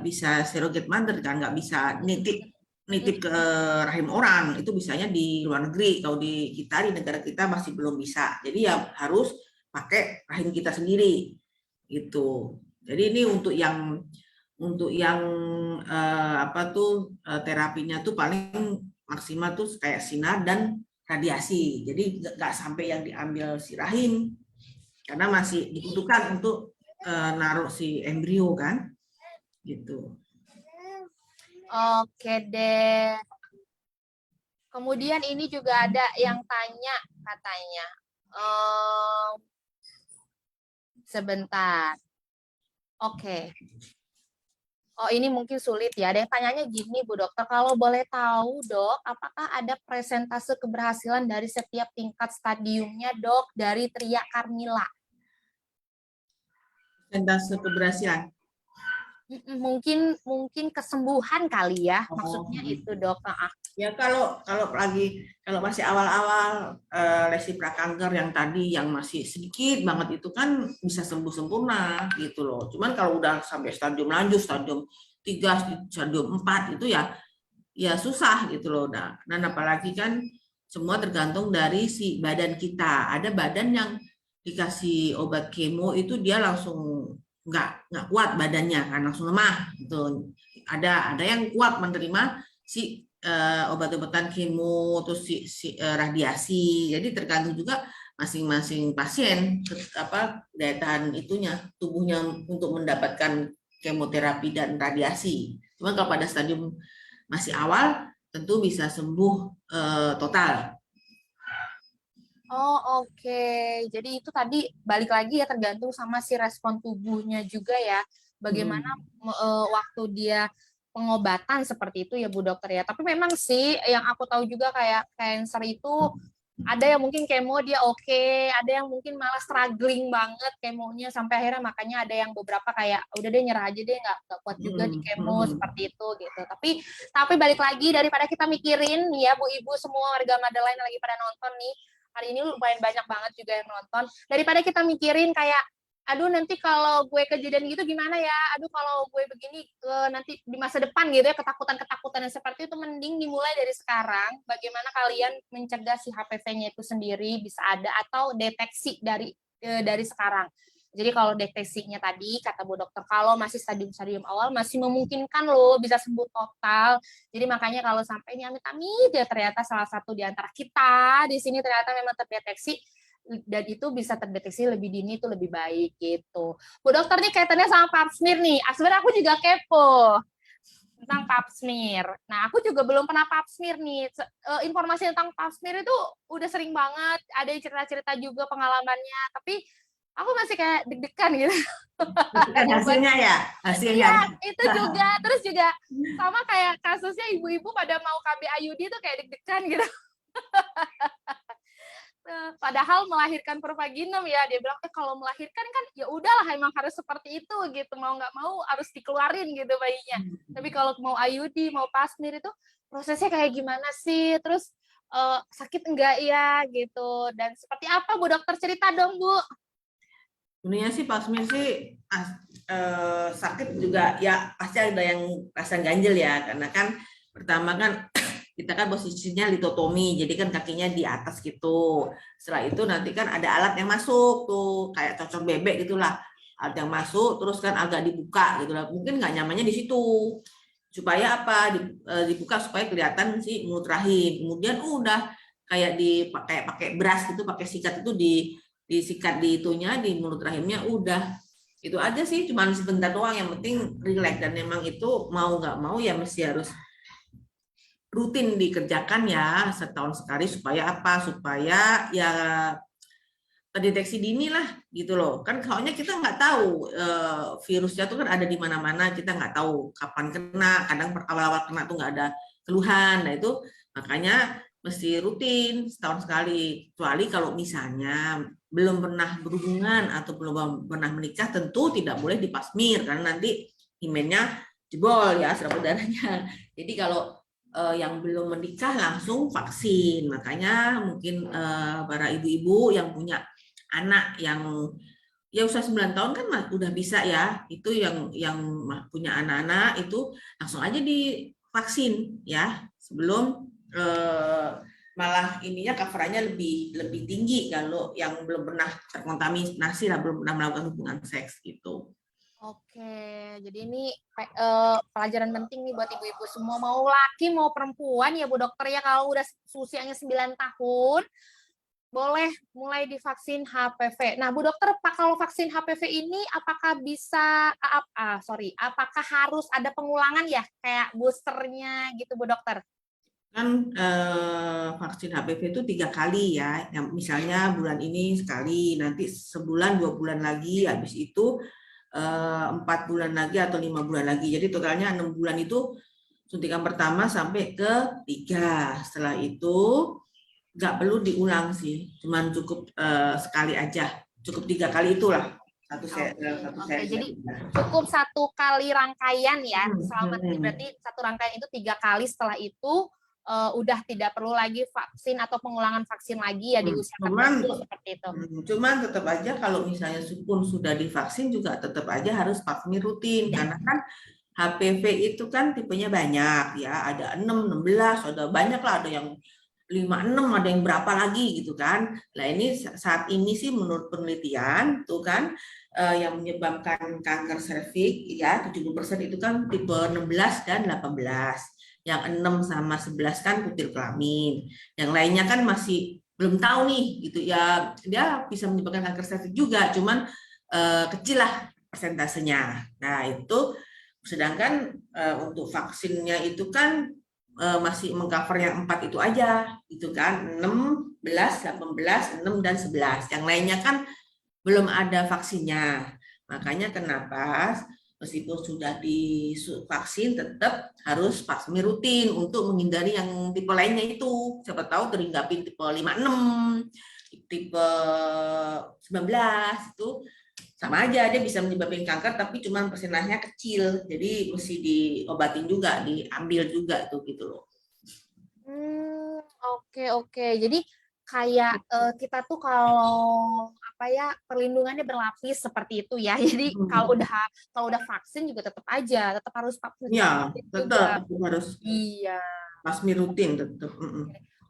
bisa surrogate mother kan nggak bisa nitip nitip ke rahim orang itu bisanya di luar negeri kalau di negara kita masih belum bisa jadi ya harus pakai rahim kita sendiri gitu jadi ini untuk yang apa tuh terapinya tuh paling maksimal tuh kayak sinar dan radiasi. Jadi nggak sampai yang diambil si rahim karena masih dibutuhkan untuk naruh si embrio kan, gitu. Oke deh. Kemudian ini juga ada yang tanya katanya, ehm, sebentar. Oke. Oh ini mungkin sulit ya. Ada yang tanyanya gini Bu Dokter, kalau boleh tahu Dok, apakah ada presentase keberhasilan dari setiap tingkat stadiumnya Dok dari Tria Carmila? Persentase keberhasilan. Mungkin mungkin kesembuhan kali ya, Oh, maksudnya itu gitu. Dok. Ya kalau masih awal-awal lesi prakanker yang tadi yang masih sedikit banget itu kan bisa sembuh sempurna gitu loh. Cuman kalau udah sampai stadium lanjut, stadium 3 stadium 4 itu ya susah gitu loh. Nah, dan apalagi kan semua tergantung dari si badan kita. Ada badan yang dikasih obat kemo itu dia langsung nggak kuat badannya kan langsung lemah gitu. Ada yang kuat menerima si obat-obatan kemo terus radiasi. Jadi tergantung juga masing-masing pasien daya tahan itunya tubuhnya untuk mendapatkan kemoterapi dan radiasi. Cuma kalau pada stadium masih awal tentu bisa sembuh total. Oh oke. Jadi itu tadi balik lagi ya tergantung sama si respon tubuhnya juga ya. Bagaimana Hmm. waktu dia pengobatan seperti itu ya Bu Dokter ya. Tapi memang sih yang aku tahu juga kayak cancer itu Ada yang mungkin kemo dia oke, ada yang mungkin malah struggling banget kemonya sampai akhirnya makanya ada yang beberapa kayak udah deh nyerah aja deh nggak kuat juga di kemo seperti itu gitu. Tapi balik lagi daripada kita mikirin nih ya Bu Ibu semua warga Madeline yang lagi pada nonton nih hari ini lumayan banyak banget juga yang nonton daripada kita mikirin kayak aduh nanti kalau gue kejadian gitu gimana ya, aduh kalau gue begini nanti di masa depan gitu ya, ketakutan-ketakutan yang seperti itu mending dimulai dari sekarang, bagaimana kalian mencegah si HPV-nya itu sendiri bisa ada atau deteksi dari sekarang. Jadi kalau deteksinya tadi, kata Bu Dokter, kalau masih stadium-stadium awal, masih memungkinkan loh bisa sembuh total. Jadi makanya kalau sampai ini amit-amit ya ternyata salah satu di antara kita di sini ternyata memang terdeteksi, dan itu bisa terdeteksi lebih dini itu lebih baik gitu. Bu Dokter nih kaitannya sama pap smear nih. Sebenarnya aku juga kepo tentang pap smear. Nah, aku juga belum pernah pap smear nih. Informasi tentang pap smear itu udah sering banget, ada cerita-cerita juga pengalamannya, tapi aku masih kayak deg-degan gitu. Kan hasilnya ya, hasilnya. Iya, itu juga. Terus juga sama kayak kasusnya ibu-ibu pada mau KB IUD tuh kayak deg-degan gitu. Padahal melahirkan per vaginum ya dia bilang kalau melahirkan kan ya udahlah emang harus seperti itu gitu mau nggak mau harus dikeluarin gitu bayinya. Tapi kalau mau IUD mau pasmir itu prosesnya kayak gimana sih, terus sakit enggak ya gitu, dan seperti apa Bu Dokter, cerita dong Bu. Sebenarnya sih pasmir sih sakit juga ya, pasti ada yang rasa ganjel ya, karena kan pertama kan kita kan posisinya litotomi, jadi kan kakinya di atas gitu. Setelah itu nanti kan ada alat yang masuk tuh, kayak cocok bebek gitulah. Alat yang masuk, terus kan agak dibuka gitu lah. Mungkin nggak nyamannya di situ. Supaya apa? Dibuka supaya kelihatan si mulut rahim. Kemudian udah kayak dipakai pakai beras gitu, pakai sikat itu disikat di itunya, di mulut rahimnya udah. Itu aja sih, cuma sebentar doang, yang penting relax, dan memang itu mau nggak mau ya mesti harus rutin dikerjakan ya setahun sekali, supaya apa? Supaya ya terdeteksi dini lah gitu loh. Kan soalnya kita nggak tahu virusnya tuh kan ada di mana-mana, kita nggak tahu kapan kena, kadang awal-awal kena tuh nggak ada keluhan. Nah itu makanya mesti rutin setahun sekali. Kecuali kalau misalnya belum pernah berhubungan atau belum pernah menikah, tentu tidak boleh dipasmir karena nanti imunnya jebol ya, serap udaranya. Jadi kalau yang belum menikah langsung vaksin. Makanya mungkin para ibu-ibu yang punya anak yang ya usia 9 tahun kan udah bisa ya, itu yang punya anak-anak itu langsung aja divaksin ya, sebelum malah ininya covernya lebih tinggi kalau yang belum pernah terkontaminasi lah, belum pernah melakukan hubungan seks gitu. Oke, jadi ini pelajaran penting nih buat ibu-ibu semua, mau laki mau perempuan ya Bu Dokter ya, kalau udah usianya 9 tahun boleh mulai divaksin HPV. Nah, Bu Dokter, kalau vaksin HPV ini apakah bisa apakah harus ada pengulangan ya kayak boosternya gitu Bu Dokter? Kan vaksin HPV itu 3 kali ya, yang misalnya bulan ini sekali, nanti sebulan 2 bulan lagi, habis itu 4 bulan lagi atau 5 bulan lagi. Jadi totalnya 6 bulan itu suntikan pertama sampai ke 3. Setelah itu nggak perlu diulang sih, cuman cukup sekali aja, cukup 3 kali itulah satu Oke. Jadi cukup 1 kali rangkaian ya, berarti 1 rangkaian itu 3 kali, setelah itu udah tidak perlu lagi vaksin atau pengulangan vaksin lagi ya di usia tertentu seperti itu. Cuman tetap aja kalau misalnya pun sudah divaksin juga tetap aja harus vaksin rutin, karena kan HPV itu kan tipenya banyak ya, ada 6, 16, ada banyak lah, ada yang 5, 6, ada yang berapa lagi gitu kan. Nah ini saat ini sih menurut penelitian tuh kan yang menyebabkan kanker serviks ya 70% itu kan tipe 16 dan 18. Yang 6 sama 11 kan kutil kelamin. Yang lainnya kan masih belum tahu nih gitu ya, dia bisa menyebabkan kanker serviks juga, cuman kecil lah persentasenya. Nah itu sedangkan untuk vaksinnya itu kan masih mengcover yang 4 itu aja gitu kan, 16, 18, 6 dan 11. Yang lainnya kan belum ada vaksinnya. Makanya kenapa meskipun sudah divaksin tetap harus vaksin rutin untuk menghindari yang tipe lainnya itu. Siapa tahu teringgapin tipe 56, tipe 19 itu sama aja, dia bisa menyebabkan kanker tapi cuma persentasenya kecil. Jadi mesti diobatin juga, diambil juga tuh gitu loh. Oke oke. Jadi kayak kita tuh kalau apa ya perlindungannya berlapis seperti itu ya. Jadi kalau udah vaksin juga tetap harus Ya, vaksin juga. tetap harus Iya. pasmi rutin tetap.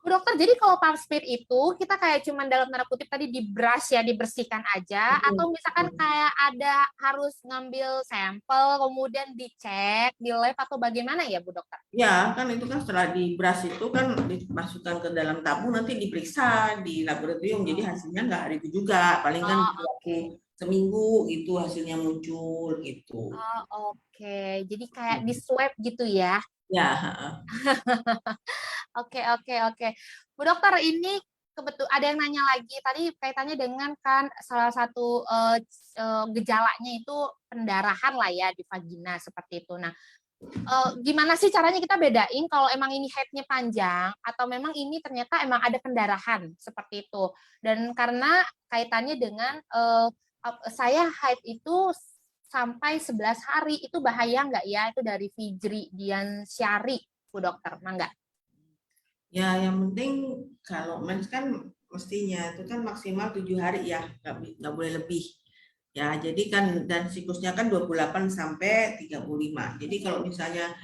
Bu dokter, jadi kalau pap-smear itu kita kayak cuman dalam tanda kutip tadi di brush ya, dibersihkan aja, atau misalkan kayak ada harus ngambil sampel, kemudian dicek di lab atau bagaimana ya Bu dokter? Ya, kan itu kan setelah di brush itu kan dimasukkan ke dalam tabung, nanti diperiksa di laboratorium. Jadi hasilnya nggak hari itu juga, paling kan Oh, waktu seminggu itu hasilnya muncul gitu. oke. Jadi kayak di swab gitu ya. Ya, Oke, oke, oke. Bu dokter, ini kebetul ada yang nanya lagi tadi kaitannya dengan kan salah satu gejalanya itu pendarahan lah ya di vagina seperti itu. Nah, gimana sih caranya kita bedain kalau emang ini haidnya panjang atau memang ini ternyata emang ada pendarahan seperti itu. Dan karena kaitannya dengan saya haid itu sampai 11 hari, itu bahaya nggak ya? Itu dari Fijri Dian Syari, Bu dokter, enggak? ya yang penting kalau mens kan mestinya itu kan maksimal 7 hari ya, nggak boleh lebih. Ya, jadi kan dan siklusnya kan 28 sampai 35. Jadi kalau misalnya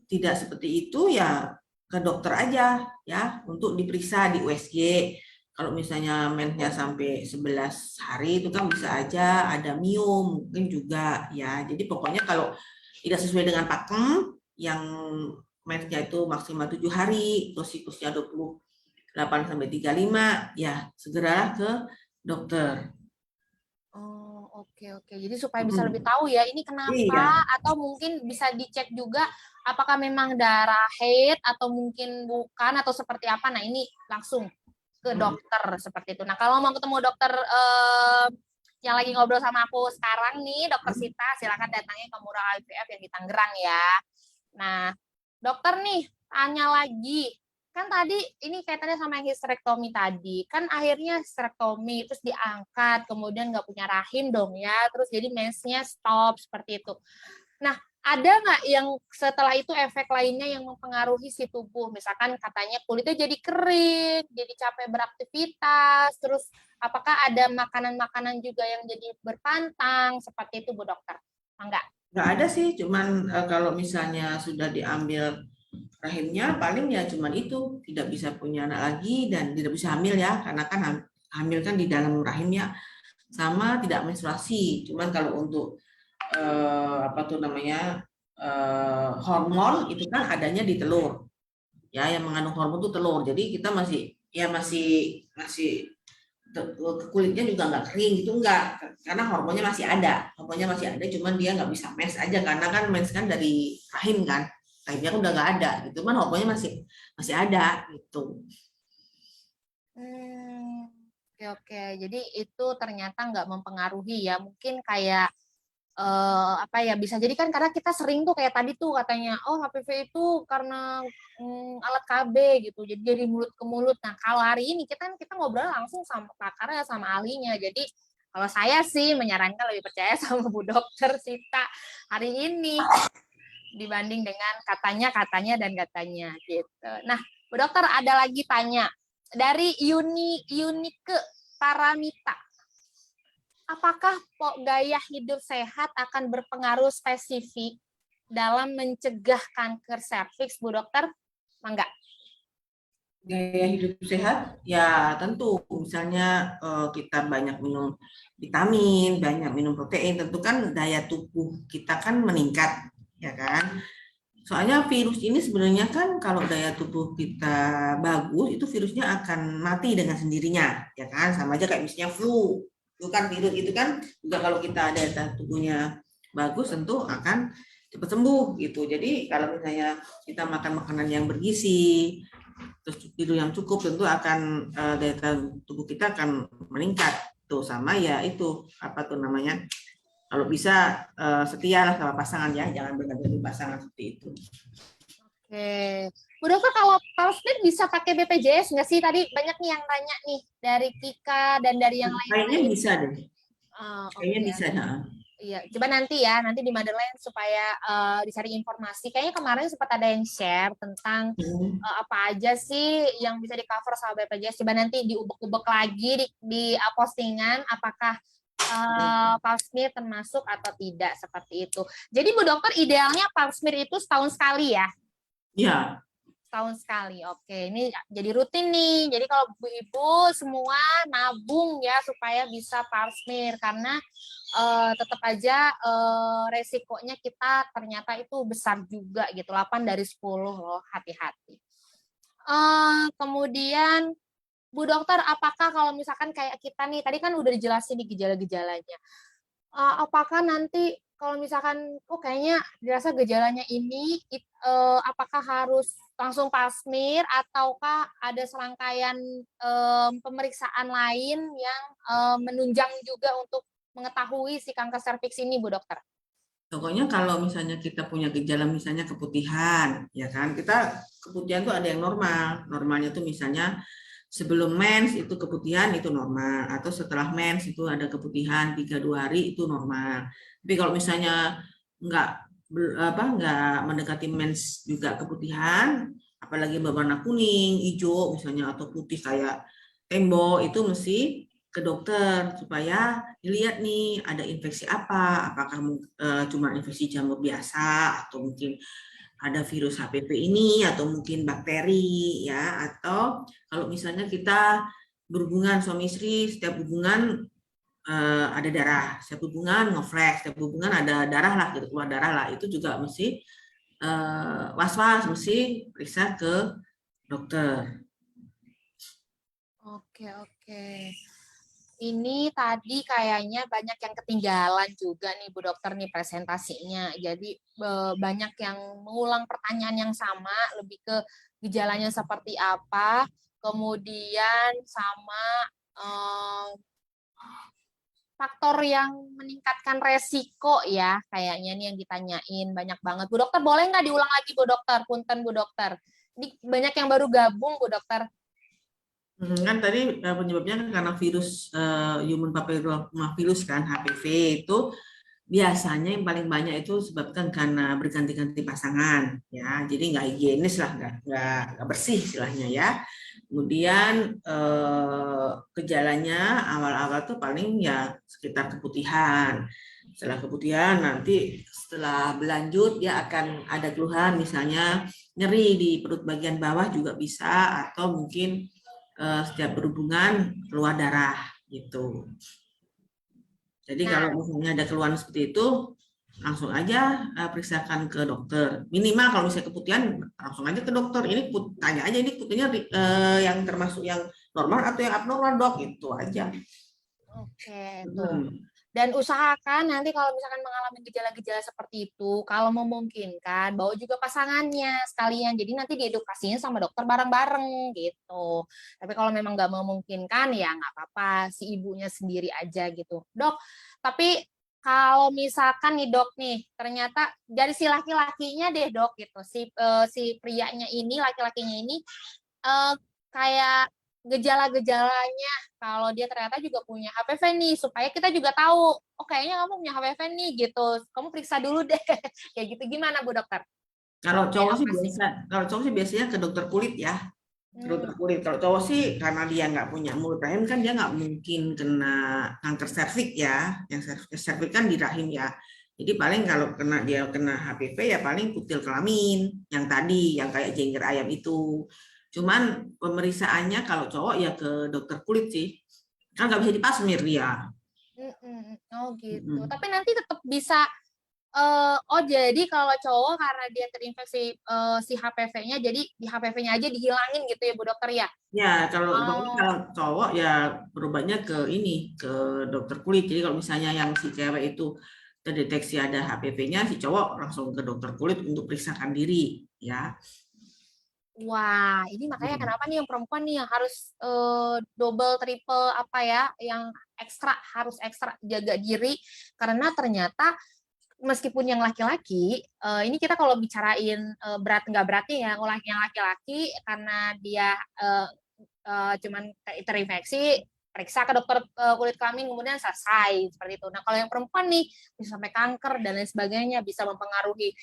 tidak seperti itu ya ke dokter aja ya untuk diperiksa di USG. Kalau misalnya mensnya sampai 11 hari itu kan bisa aja ada miom mungkin juga ya. Jadi pokoknya kalau tidak sesuai dengan pakem yang mensnya itu maksimal 7 hari, terus siklusnya 28 sampai 35 ya segeralah ke dokter. Oh, oke oke. Jadi supaya bisa lebih tahu ya ini Iya. kenapa atau mungkin bisa dicek juga apakah memang darah haid atau mungkin bukan atau seperti apa. Nah, ini langsung ke dokter seperti itu. Nah, kalau mau ketemu dokter yang lagi ngobrol sama aku sekarang nih, Dokter Sita, silakan datangnya ke Murah IVF yang di Tangerang ya. Nah, dokter nih tanya lagi, kan tadi ini kaitannya sama yang histerektomi tadi, kan akhirnya histerektomi terus diangkat, kemudian nggak punya rahim dong ya, terus jadi mensnya stop seperti itu. Nah, ada nggak yang setelah itu efek lainnya yang mempengaruhi si tubuh? Misalkan katanya kulitnya jadi kering, jadi capek beraktivitas, terus apakah ada makanan-makanan juga yang jadi berpantang seperti itu, Bu Dokter? Enggak. Nggak ada sih, cuman kalau misalnya sudah diambil rahimnya paling ya cuman itu tidak bisa punya anak lagi dan tidak bisa hamil ya karena kan hamil kan di dalam rahimnya sama tidak menstruasi. Cuman kalau untuk apa tuh namanya hormon itu kan adanya di telur ya yang mengandung hormon itu telur. Jadi kita masih kulitnya juga nggak kering gitu enggak karena hormonnya masih ada cuman dia nggak bisa mens aja karena kan mens kan dari rahim kan rahimnya kan udah nggak ada gitu cuman hormonnya masih masih ada gitu. Oke oke. Jadi itu ternyata nggak mempengaruhi ya. Mungkin kayak apa ya bisa jadi kan karena kita sering tuh kayak tadi tuh katanya oh HPV itu karena alat KB gitu jadi mulut ke mulut. Nah kalau hari ini kita ngobrol langsung sama pakarnya sama ahlinya. Jadi kalau saya sih menyarankan lebih percaya sama Bu Dokter Sita hari ini dibanding dengan katanya dan katanya gitu. Nah Bu Dokter ada lagi tanya dari Unike Paramita. Apakah gaya hidup sehat akan berpengaruh spesifik dalam mencegah kanker serviks, Bu Dokter? Enggak. Gaya hidup sehat ya tentu misalnya kita banyak minum vitamin banyak minum protein tentu kan daya tubuh kita kan meningkat ya kan. Soalnya virus ini sebenarnya kan kalau daya tubuh kita bagus, itu virusnya akan mati dengan sendirinya, ya kan? Sama aja kayak misalnya flu. Itu kan virus itu kan juga kalau kita daya tubuhnya bagus tentu akan cepat sembuh gitu. Jadi kalau misalnya kita makan makanan yang bergizi, terus tidur yang cukup tentu akan daya tubuh kita akan meningkat. Tuh sama ya itu apa tuh namanya? Kalau bisa setia lah sama pasangan ya, jangan bergantung pasangan seperti itu. Oke. Bu Dokter, kalau Palsmith bisa pakai BPJS nggak sih? Tadi banyak nih yang tanya nih dari Kika dan dari yang Kayaknya lain-lain. bisa deh. Kayaknya Oke. bisa. Nah. Iya, coba nanti ya, nanti di Madeline supaya dicari informasi. Kayaknya kemarin sempat ada yang share tentang apa aja sih yang bisa di cover sama BPJS. Coba nanti diubek-ubek lagi di postingan apakah Palsmith termasuk atau tidak seperti itu. Jadi Bu Dokter, idealnya Palsmith itu setahun sekali ya? Ya. Setahun sekali. Oke, ini jadi rutin nih. Jadi kalau ibu-ibu semua nabung ya supaya bisa Palsmith karena tetap aja resikonya kita ternyata itu besar juga gitu. 8 dari 10 loh, hati-hati. Kemudian Bu Dokter, apakah kalau misalkan kayak kita nih, tadi kan udah dijelasin nih gejala-gejalanya. Apakah nanti kalau misalkan, kayaknya dirasa gejalanya ini, apakah harus langsung pasmir ataukah ada serangkaian pemeriksaan lain yang menunjang juga untuk mengetahui si kanker serviks ini, Bu Dokter? Pokoknya kalau misalnya kita punya gejala misalnya keputihan, ya kan? Kita keputihan tuh ada yang normal. Normalnya tuh misalnya sebelum mens itu keputihan itu normal, atau setelah mens itu ada keputihan 3-2 hari itu normal. Tapi kalau misalnya nggak nggak mendekati mens juga keputihan, apalagi berwarna kuning, hijau misalnya atau putih kayak tembok, itu mesti ke dokter supaya dilihat nih ada infeksi apa, apakah cuma infeksi jamur biasa atau mungkin ada virus HPV ini atau mungkin bakteri ya, atau kalau misalnya kita berhubungan suami istri, setiap hubungan ada darah, setiap hubungan ngeflex, setiap hubungan ada darah lah gitu, keluar darah lah, itu juga mesti was-was, mesti periksa ke dokter. Oke, oke. Ini tadi kayaknya banyak yang ketinggalan juga nih Bu Dokter nih presentasinya. Jadi banyak yang mengulang pertanyaan yang sama, lebih ke gejalanya seperti apa, kemudian sama faktor yang meningkatkan resiko ya, kayaknya nih yang ditanyain banyak banget. Bu Dokter, boleh nggak diulang lagi Bu Dokter? Punten Bu Dokter. Ini banyak yang baru gabung Bu Dokter. Kan tadi penyebabnya kan karena virus human papillomavirus kan, HPV itu biasanya yang paling banyak itu sebabkan karena berganti-ganti pasangan ya, jadi nggak higienis lah, nggak bersih istilahnya ya. Kemudian gejalanya awal-awal tuh paling ya sekitar keputihan. Setelah keputihan nanti setelah berlanjut ya akan ada keluhan, misalnya nyeri di perut bagian bawah juga bisa, atau mungkin setiap berhubungan keluar darah gitu. Jadi kalau misalnya ada keluhan seperti itu, langsung aja periksakan ke dokter. Minimal kalau misalnya keputihan, langsung aja ke dokter. Ini tanya aja ini putihnya yang termasuk yang normal atau yang abnormal dok, itu aja. Oke, tuh. Dan usahakan nanti kalau misalkan mengalami gejala-gejala seperti itu, kalau memungkinkan, bawa juga pasangannya sekalian. Jadi nanti diedukasiin sama dokter bareng-bareng gitu. Tapi kalau memang nggak memungkinkan, ya nggak apa-apa, si ibunya sendiri aja gitu. Dok, tapi kalau misalkan nih dok nih, ternyata dari si laki-lakinya deh dok gitu, si prianya ini, laki-lakinya ini, kayak gejala-gejalanya kalau dia ternyata juga punya HPV nih, supaya kita juga tahu, kayaknya kamu punya HPV nih gitu, kamu periksa dulu deh. Kayak gitu, gimana Bu Dokter? Kalau cowok sih biasanya ke dokter kulit ya, ke dokter kulit. Kalau cowok sih karena dia nggak punya mulut rahim kan dia nggak mungkin kena kanker serviks ya, yang serviks kan di rahim ya. Jadi paling kalau dia kena HPV ya paling kutil kelamin yang tadi, yang kayak jengger ayam itu. Cuman pemeriksaannya kalau cowok ya ke dokter kulit sih, kan nggak bisa dipasmir dia. Oh gitu. Tapi nanti tetap bisa. Jadi kalau cowok karena dia terinfeksi si HPV-nya, jadi di HPV-nya aja dihilangin gitu ya Bu Dokter ya? Ya, kalau cowok ya berobatnya ke dokter kulit. Jadi kalau misalnya yang si cewek itu terdeteksi ada HPV-nya, si cowok langsung ke dokter kulit untuk periksakan diri, ya. Wah, ini makanya Hmm. kenapa nih yang perempuan nih yang harus double, triple apa ya, yang ekstra harus ekstra jaga diri karena ternyata meskipun yang laki-laki, ini kita kalau bicarain berat nggak beratnya ya, kalau yang laki-laki karena dia cuman terinfeksi, periksa ke dokter kulit kelamin kemudian selesai seperti itu. Nah kalau yang perempuan nih bisa sampai kanker dan lain sebagainya, bisa mempengaruhi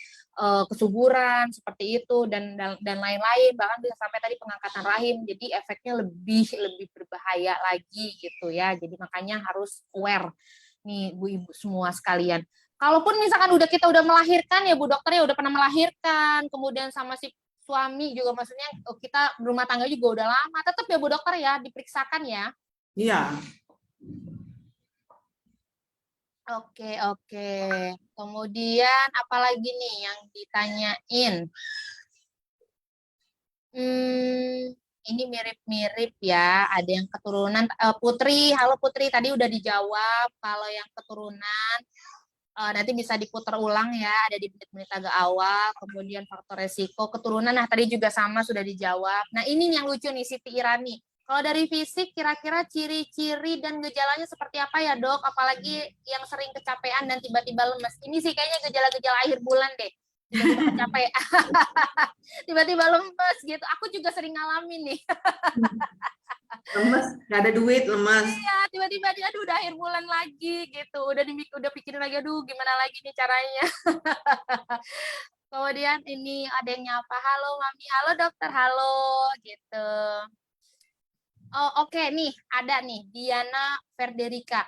kesuburan seperti itu dan lain-lain, bahkan bisa sampai tadi pengangkatan rahim. Jadi efeknya lebih lebih berbahaya lagi gitu ya. Jadi makanya harus aware nih Bu Ibu semua sekalian. Kalaupun misalkan kita udah melahirkan ya Bu Dokter ya udah pernah melahirkan, kemudian sama si suami juga maksudnya kita berumah tangga juga udah lama, tetap ya Bu Dokter ya diperiksakan ya. Iya. Oke, oke. Kemudian apalagi nih yang ditanyain? Hmm, ini mirip-mirip ya. Ada yang keturunan. Putri, halo Putri. Tadi udah dijawab. Kalau yang keturunan nanti bisa diputar ulang ya. Ada di menit-menit agak awal. Kemudian faktor resiko keturunan. Nah tadi juga sama sudah dijawab. Nah ini yang lucu nih Siti Irani. Kalau dari fisik kira-kira ciri-ciri dan gejalanya seperti apa ya dok? Apalagi yang sering kecapean dan tiba-tiba lemes. Ini sih kayaknya gejala-gejala akhir bulan deh. Tiba-tiba kecapean. Tiba-tiba lemes gitu. Aku juga sering ngalamin nih. Lemas, nggak ada duit, lemas. Iya, tiba-tiba dia aduh udah akhir bulan lagi gitu. Udah pikirin lagi aduh gimana lagi nih caranya. Kemudian ini ada yang nyapa, halo Mami, halo dokter, halo gitu. Oh oke nih, ada nih Diana Ferderica.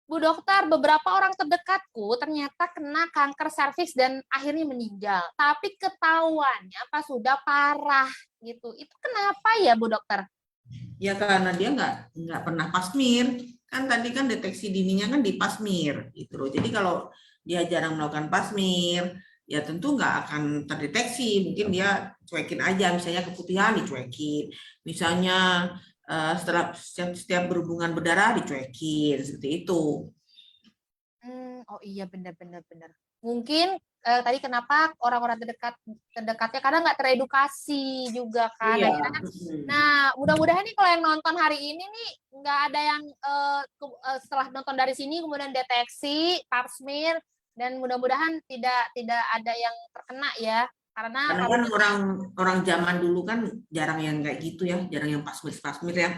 Bu dokter, beberapa orang terdekatku ternyata kena kanker serviks dan akhirnya meninggal. Tapi ketahuannya pas sudah parah gitu. Itu kenapa ya Bu dokter? Ya karena dia nggak pernah pasmir. Kan tadi kan deteksi dininya kan di pasmir gitu loh. Jadi kalau dia jarang melakukan pasmir, ya tentu nggak akan terdeteksi. Mungkin dia cuekin aja, misalnya keputihan dicuekin. Misalnya setelah setiap berhubungan berdarah dicuekin seperti itu. Oh iya benar-benar benar. Mungkin tadi kenapa orang-orang terdekatnya kadang nggak teredukasi juga kan. Iya. Akhirnya kan, nah mudah-mudahan nih kalau yang nonton hari ini nih nggak ada yang setelah nonton dari sini kemudian deteksi, pap smear dan mudah-mudahan tidak ada yang terkena ya. Karena Karena kalau kan orang zaman dulu kan jarang yang kayak gitu ya, jarang yang pasmir ya.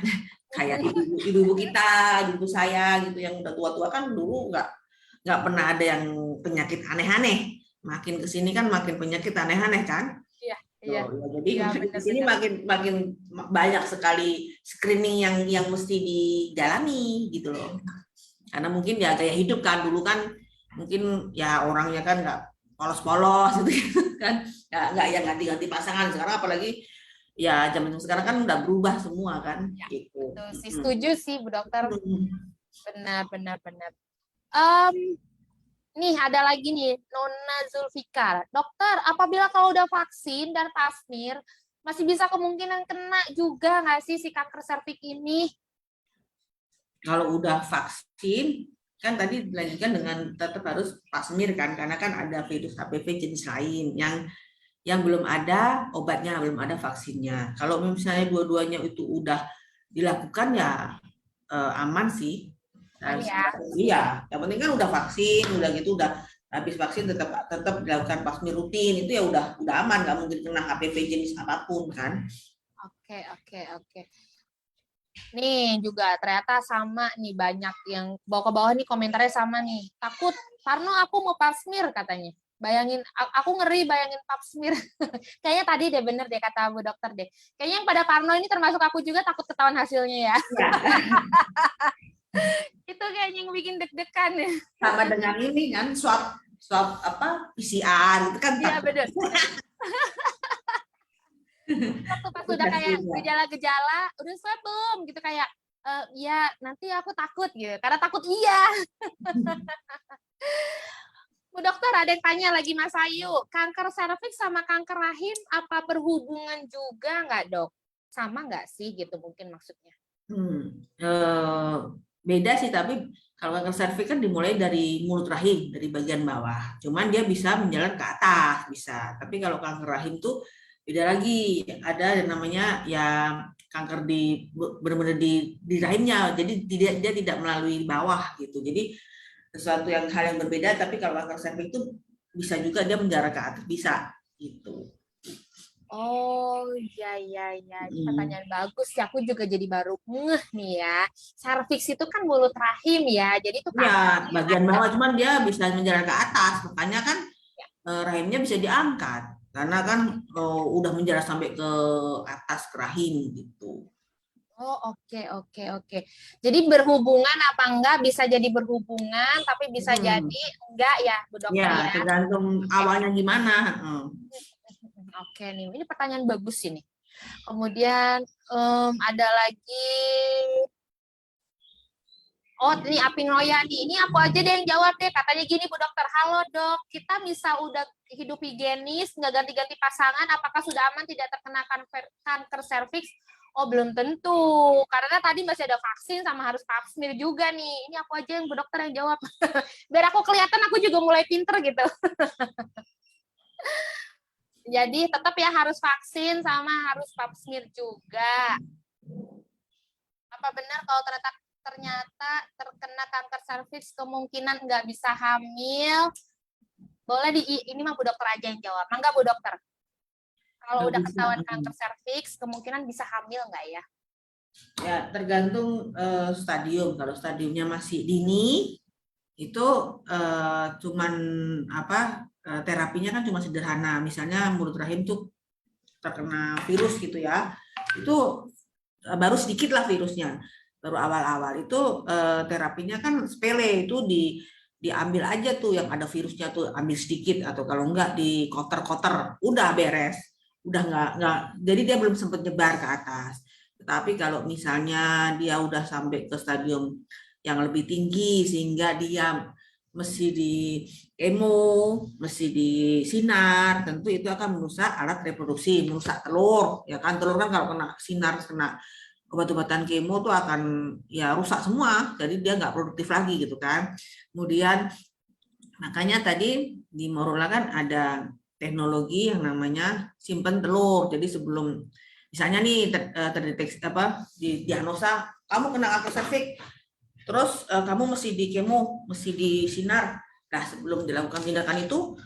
Kayak ibu-ibu kita, ibu saya gitu yang udah tua-tua kan dulu nggak pernah ada yang penyakit aneh-aneh. Makin kesini kan makin penyakit aneh-aneh kan. iya iya Oh, ya, jadi iya makin kesini benar-benar. makin makin banyak sekali screening yang mesti dijalani gitu loh. Karena mungkin ya gaya hidup kan dulu kan mungkin ya orangnya kan nggak polos-polos gitu kan, nggak yang ganti-ganti pasangan. Sekarang apalagi ya zaman sekarang kan udah berubah semua kan Ya, gitu. betul sih. Setuju sih Bu Dokter. Hmm. Benar benar benar. Em, Nih ada lagi nih, Nona Zulfikar. Dokter, apabila kalau udah vaksin dan pasmir, masih bisa kemungkinan kena juga nggak sih si kanker serviks ini? Kalau udah vaksin kan tadi dilanjutkan dengan tetap harus pasmir kan, karena kan ada virus HPV jenis lain yang belum ada obatnya, belum ada vaksinnya. Kalau misalnya dua-duanya itu udah dilakukan ya aman sih. Aman Dan ya. iya, yang penting kan udah vaksin, udah gitu udah habis vaksin tetap tetap dilakukan pasmir rutin itu ya udah aman, nggak mungkin kena HPV jenis apapun kan. Oke, oke, oke. Nih juga ternyata sama nih banyak yang bawa ke bawah nih komentarnya sama nih. Takut, Parno aku mau pasmir katanya. Bayangin, aku ngeri bayangin pasmir. Kayaknya tadi deh bener deh kata Bu Dokter deh. Kayaknya yang pada Parno ini termasuk aku juga takut ketahuan hasilnya ya. Ya, Itu kayaknya yang bikin deg-degan ya. sama dengan ini kan swab swab apa PCR itu kan Iya takut. bener. Waktu pas Takut udah kayak hasilnya. gejala-gejala, udah swab belum gitu kayak, ya nanti aku takut gitu. Karena takut iya. Bu dokter ada yang tanya lagi Mas Ayu, kanker serviks sama kanker rahim apa berhubungan juga nggak dok? Sama nggak sih gitu mungkin maksudnya? Hmm, eh, beda sih, tapi kalau kanker serviks kan dimulai dari mulut rahim, dari bagian bawah. Cuman dia bisa menjalar ke atas, bisa. Tapi kalau kanker rahim tuh Beda lagi, ada yang namanya ya kanker di benar-benar di rahimnya, jadi dia tidak melalui bawah gitu. Jadi sesuatu yang hal yang berbeda, tapi kalau kanker serviks itu bisa juga dia menjalar ke atas, bisa gitu. Oh iya iya iya, ini Mm. pertanyaan bagus ya. Aku juga jadi baru ngeh nih ya. Serviks itu kan mulut rahim ya, jadi itu Ya, kankernya bagian ada. bawah cuman dia bisa menjalar ke atas, makanya kan Ya. rahimnya bisa diangkat karena kan udah menjalar sampai ke atas ke rahim gitu. Oh oke oke oke. Jadi berhubungan apa enggak bisa jadi berhubungan, tapi bisa Hmm. jadi enggak ya, Bu Dokter Ya, ya. tergantung Oke. awalnya gimana. Oke nih, ini pertanyaan bagus ini. Kemudian ada lagi. Oh, ini Apinoya nih. Ini aku aja deh yang jawab deh. Katanya gini, Bu Dokter. Halo dok, kita bisa udah hidup higienis, nggak ganti-ganti pasangan. Apakah sudah aman tidak terkena kanker serviks? Oh, belum tentu. Karena tadi masih ada vaksin sama harus pap smear juga nih. Ini aku aja yang Bu Dokter yang jawab. Biar aku kelihatan aku juga mulai pinter gitu. Jadi tetap ya harus vaksin sama harus pap smear juga. Apa benar kalau ternyata terkena kanker serviks kemungkinan nggak bisa hamil? Boleh ini mah Bu Dokter aja yang jawab. Mangga Bu Dokter. Kalau Nggak udah bisa. ketahuan kanker serviks, kemungkinan bisa hamil nggak ya? Ya, tergantung stadium. Kalau stadiumnya masih dini, itu cuman apa terapinya kan cuma sederhana. Misalnya mulut rahim tuh terkena virus gitu ya, itu baru sedikit lah virusnya, baru awal-awal itu terapinya kan sepele, itu diambil aja tuh yang ada virusnya tuh, ambil sedikit atau kalau enggak di koter-koter, udah beres, udah nggak, jadi dia belum sempat nyebar ke atas. Tetapi kalau misalnya dia udah sampai ke stadium yang lebih tinggi sehingga dia mesti di kemo, mesti di sinar, tentu itu akan merusak alat reproduksi, merusak telur, ya kan, telur kan kalau kena sinar, kena obat-obatan kemo tuh akan ya rusak semua, jadi dia nggak produktif lagi gitu kan. Kemudian makanya tadi di Morola kan ada teknologi yang namanya simpen telur. Jadi sebelum misalnya nih terdeteksi apa di diagnosa kamu kena kanker serviks, terus kamu mesti di kemo, mesti di sinar. Nah, sebelum dilakukan tindakan itu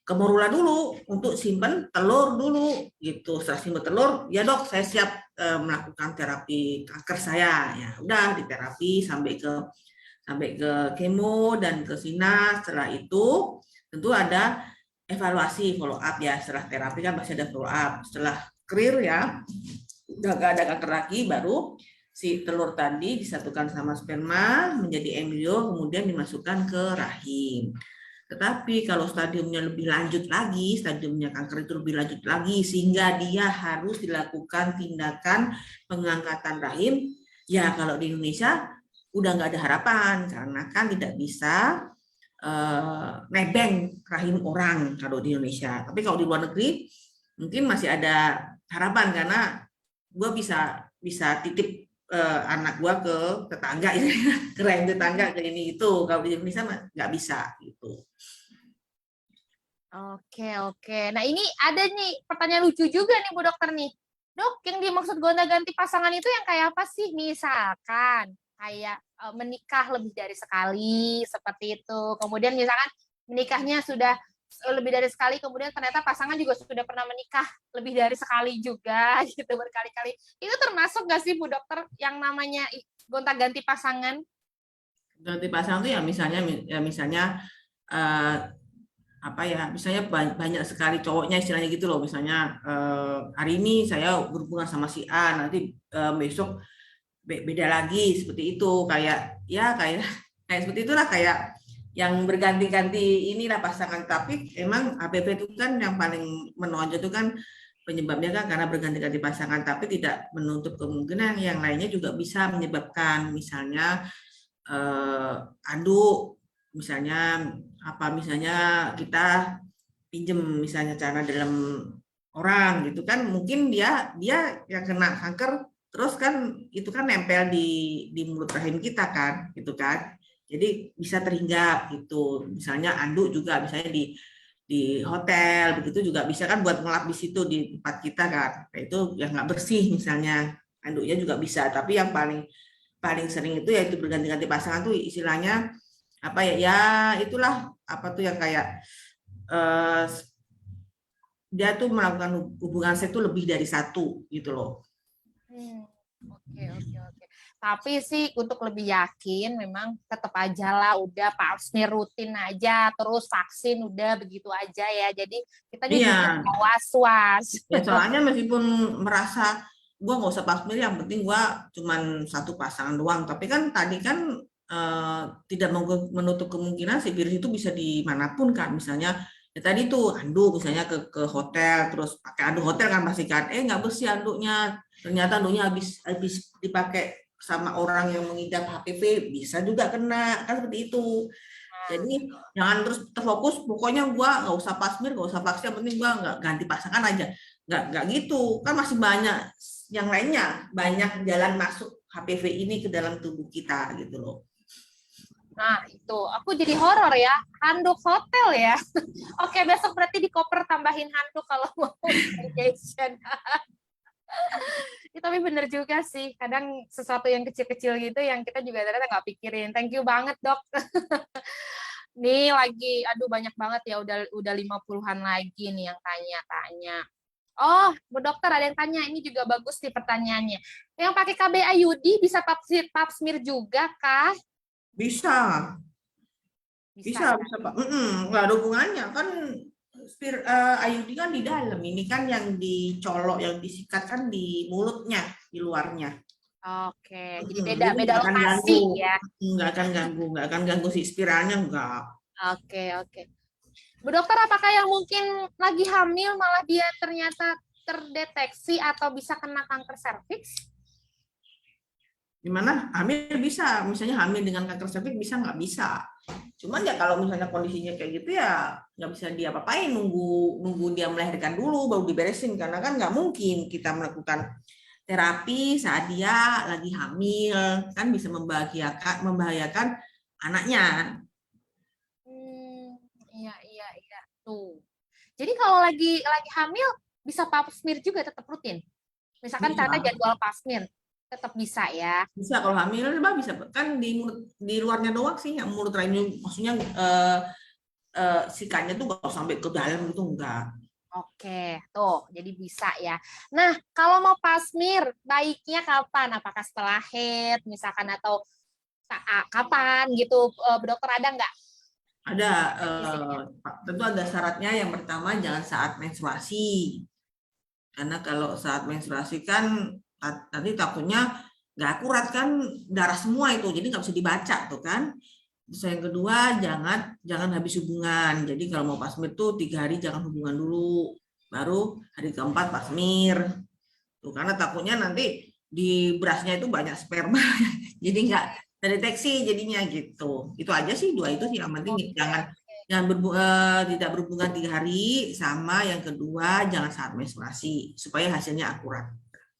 ke Morula dulu untuk simpen telur dulu gitu. Setelah simpen telur, ya dok, saya siap melakukan terapi kanker saya. Ya udah diterapi sampai ke kemo dan ke sinar. Setelah itu tentu ada evaluasi follow up ya. Setelah terapi kan pasti ada follow up. Setelah clear ya, udah gak ada kanker lagi, baru si telur tadi disatukan sama sperma menjadi embrio, kemudian dimasukkan ke rahim. Tetapi kalau stadiumnya lebih lanjut lagi, stadiumnya kanker itu lebih lanjut lagi, sehingga dia harus dilakukan tindakan pengangkatan rahim, ya kalau di Indonesia udah nggak ada harapan, karena kan tidak bisa nebeng rahim orang kalau di Indonesia. Tapi kalau di luar negeri mungkin masih ada harapan, karena gue bisa bisa titip anak gue ke tetangga, ke rahim tetangga, ke ini itu. Kalau di Indonesia nggak bisa gitu. Oke oke. Nah ini ada nih pertanyaan lucu juga nih Bu Dokter nih. Dok, yang dimaksud gonta-ganti pasangan itu yang kayak apa sih? Misalkan kayak menikah lebih dari sekali seperti itu. Kemudian misalkan menikahnya sudah lebih dari sekali, kemudian ternyata pasangan juga sudah pernah menikah lebih dari sekali juga gitu berkali-kali. Itu termasuk nggak sih Bu Dokter yang namanya gonta-ganti pasangan? Ganti pasangan tuh ya misalnya eh, apa ya, misalnya banyak sekali cowoknya istilahnya gitu loh, misalnya hari ini saya berhubungan sama si A, nanti besok beda lagi, seperti itu, kayak ya kayak kayak seperti itulah, kayak yang berganti-ganti inilah pasangan. Tapi emang HPV itu kan yang paling menonjol itu kan penyebabnya kan karena berganti-ganti pasangan, tapi tidak menutup kemungkinan yang lainnya juga bisa menyebabkan, misalnya aduk, misalnya apa, misalnya kita pinjem misalnya cara dalam orang gitu kan, mungkin dia dia yang kena kanker, terus kan itu kan nempel di mulut rahim kita kan gitu kan, jadi bisa terhinggap gitu. Misalnya anduk juga, misalnya di hotel, begitu juga bisa kan buat ngelap di situ di tempat kita kan. Nah, itu yang nggak bersih misalnya, handuknya juga bisa. Tapi yang paling paling sering itu yaitu berganti-ganti pasangan tuh istilahnya apa ya? Ya itulah apa tuh yang kayak eh, dia tuh melakukan hubungan seks itu lebih dari satu gitu loh. Oke, oke, oke. Tapi sih untuk lebih yakin memang tetap aja lah udah pap smear rutin aja terus vaksin udah begitu aja ya. Jadi kita Iya, juga nggak was-was. ya soalnya meskipun merasa gua nggak usah pasmir, yang penting gua cuman satu pasangan doang. Tapi kan tadi kan tidak menutup kemungkinan si virus itu bisa dimanapun kan. Misalnya ya tadi tuh anduk misalnya ke hotel, terus pakai anduk hotel kan pasti kan, nggak bersih anduknya. Ternyata anduknya habis habis dipakai sama orang yang mengidap HPV, bisa juga kena kan seperti itu. Nah, Jadi jangan terus terfokus, pokoknya gua nggak usah pasmir, nggak usah vaksin, yang penting gua nggak ganti pasangan aja. Nggak gitu, kan masih banyak yang lainnya, banyak jalan masuk HPV ini ke dalam tubuh kita gitu loh. nah, itu aku jadi horor ya. Handuk hotel ya. Oke, besok berarti di koper tambahin handuk kalau mau staycation. Ya, tapi bener juga sih. Kadang sesuatu yang kecil-kecil gitu yang kita juga ternyata nggak pikirin. Thank you banget, Dok. Nih lagi, aduh banyak banget ya, udah 50-an lagi nih yang tanya-tanya. Oh, Bu Dokter ada yang tanya, ini juga bagus nih pertanyaannya. Yang pakai KB IUD bisa pap smear juga kah? Bisa, Bisa bisa, ya. bisa Pak. Nggak ada hubungannya kan, IUD kan di dalam, ini kan yang dicolok, yang disikat kan di mulutnya, di luarnya. Oke, jadi beda Jadi beda nggak akan lokasi ganggu, ya. nggak akan ganggu si spiralnya, nggak. Oke, oke. Bu Dokter, apakah yang mungkin lagi hamil malah dia ternyata terdeteksi atau bisa kena kanker serviks? Gimana? Hamil bisa, misalnya hamil dengan kanker serviks bisa nggak bisa. Cuman ya kalau misalnya kondisinya kayak gitu ya nggak bisa dia apa-apain, nunggu nunggu dia melahirkan dulu baru diberesin, karena kan nggak mungkin kita melakukan terapi saat dia lagi hamil, kan bisa membahayakan anaknya. Hmm, iya, iya, iya. Tuh. Jadi kalau lagi hamil bisa pap smear juga tetap rutin. Misalkan ternyata Bisa, jadwal pap smear tetap bisa ya. bisa kalau hamil bah bisa kan di mulut, di luarnya doang sih, yang mulut rahimnya maksudnya sikatnya tuh nggak sampai ke dalam gitu, enggak. Oke, tuh, jadi bisa ya. Nah, kalau mau pap smear, baiknya kapan? Apakah setelah haid, misalkan, atau kapan gitu? Dokter ada nggak Ada, fisiknya? tentu ada syaratnya. Yang pertama jangan saat menstruasi, karena kalau saat menstruasi kan nanti takutnya nggak akurat kan, darah semua itu, jadi nggak bisa dibaca tuh kan. Terus yang kedua, jangan jangan habis hubungan. Jadi kalau mau pasmir tuh 3 hari jangan hubungan dulu, baru hari keempat pasmir tuh, karena takutnya nanti di berasnya itu banyak sperma, jadi nggak terdeteksi jadinya gitu. Itu aja sih, dua itu sih yang penting. Oke, Jangan tidak berhubungan 3 hari, sama yang kedua jangan saat menstruasi supaya hasilnya akurat.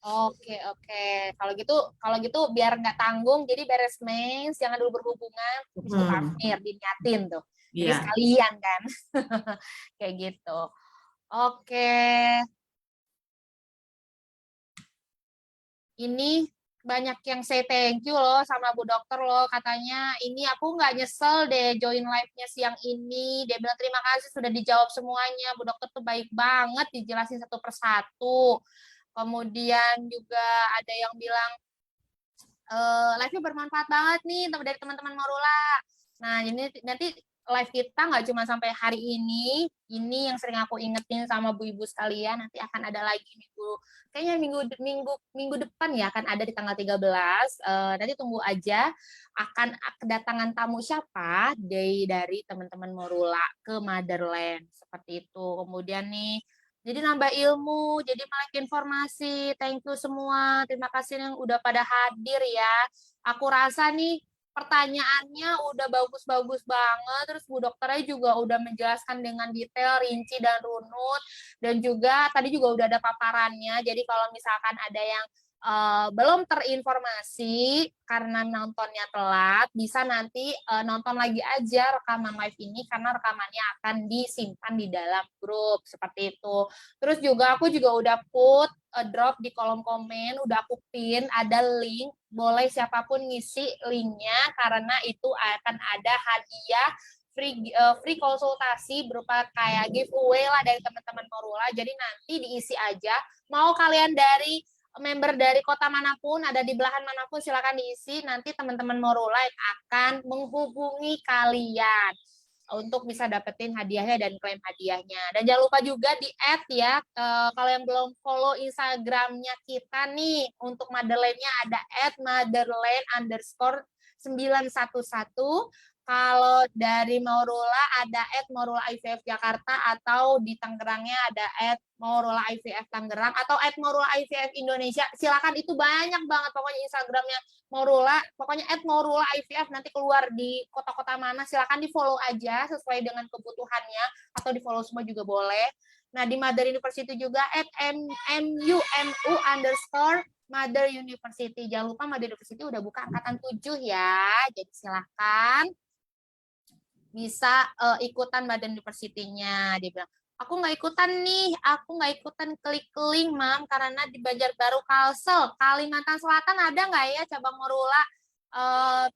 oke, oke. Kalau gitu biar nggak tanggung, jadi beres mens, jangan dulu berhubungan, habis itu pap Hmm, smear, diniatin tuh. Jadi iya. sekalian kan, kayak gitu. Oke, ini banyak yang say thank you loh sama Bu Dokter loh. Katanya ini aku nggak nyesel deh join live-nya siang ini. Dia bilang terima kasih sudah dijawab semuanya. Bu Dokter tuh baik banget dijelasin satu persatu. Kemudian juga ada yang bilang live-nya bermanfaat banget nih dari teman-teman Morula. Nah, ini nanti live kita nggak cuma sampai hari ini yang sering aku ingetin sama bu ibu sekalian, nanti akan ada lagi kayaknya minggu minggu minggu depan ya, akan ada di tanggal 13. Nanti tunggu aja akan kedatangan tamu siapa dari teman-teman Morula ke Motherland seperti itu. Kemudian nih, jadi nambah ilmu, jadi melek informasi. Thank you semua. Terima kasih yang udah pada hadir ya. Aku rasa nih pertanyaannya udah bagus-bagus banget. Terus Bu Dokternya juga udah menjelaskan dengan detail, rinci dan runut. Dan juga tadi juga udah ada paparannya. Jadi kalau misalkan ada yang belum terinformasi karena nontonnya telat, bisa nanti nonton lagi aja rekaman live ini karena rekamannya akan disimpan di dalam grup seperti itu. Terus juga aku juga udah put drop di kolom komen, udah aku pin ada link, boleh siapapun ngisi linknya karena itu akan ada hadiah free konsultasi berupa kayak giveaway lah dari teman-teman Morula. Jadi nanti diisi aja. Mau kalian dari member dari kota manapun, ada di belahan manapun, silakan diisi. Nanti teman-teman Morula akan menghubungi kalian untuk bisa dapetin hadiahnya dan klaim hadiahnya. Dan jangan lupa juga di add ya, kalau yang belum follow Instagramnya kita nih, untuk Madeleine-nya ada @madeleine_911. Kalau dari Morula ada @Morula IVF Jakarta, atau di Tangerangnya ada @Morula IVF Tangerang, atau @Morula IVF Indonesia. Silakan, itu banyak banget pokoknya Instagramnya Morula, pokoknya @Morula IVF, nanti keluar di kota-kota mana, silakan di follow aja sesuai dengan kebutuhannya, atau di follow semua juga boleh. Nah, di Mother University juga @MUMU_Mother University. Jangan lupa Mother University udah buka angkatan 7 ya, jadi silakan bisa ikutan Badan University-nya. Dia bilang, aku nggak ikutan klik link, Mam, karena di Banjarbaru Kalsel, Kalimantan Selatan ada nggak ya cabang Morula?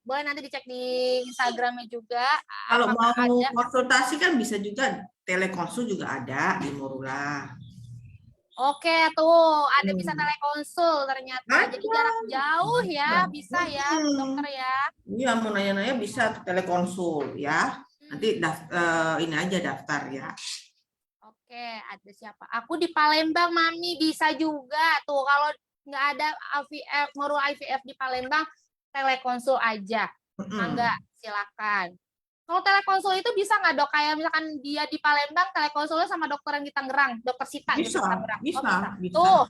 Boleh nanti dicek di Instagramnya juga. Kalau mau ada. konsultasi kan bisa juga, telekonsul juga ada di Morula. Oke, tuh ada bisa telekonsul ternyata. Jadi jarak jauh ya, bisa ya, dokter ya. Iya, mau nanya-nanya bisa telekonsul ya. Nanti ini aja daftar ya. Oke, ada siapa? Aku di Palembang, Mami, bisa juga. Tuh, kalau nggak ada IVF, Morula IVF di Palembang, telekonsul aja. Enggak, silakan. Kalau telekonsul itu bisa nggak, Dok? Kayak misalkan dia di Palembang, telekonsulnya sama dokter yang di Tangerang, dokter Sita gitu di Tangerang. Bisa, Bisa. bisa. Tuh,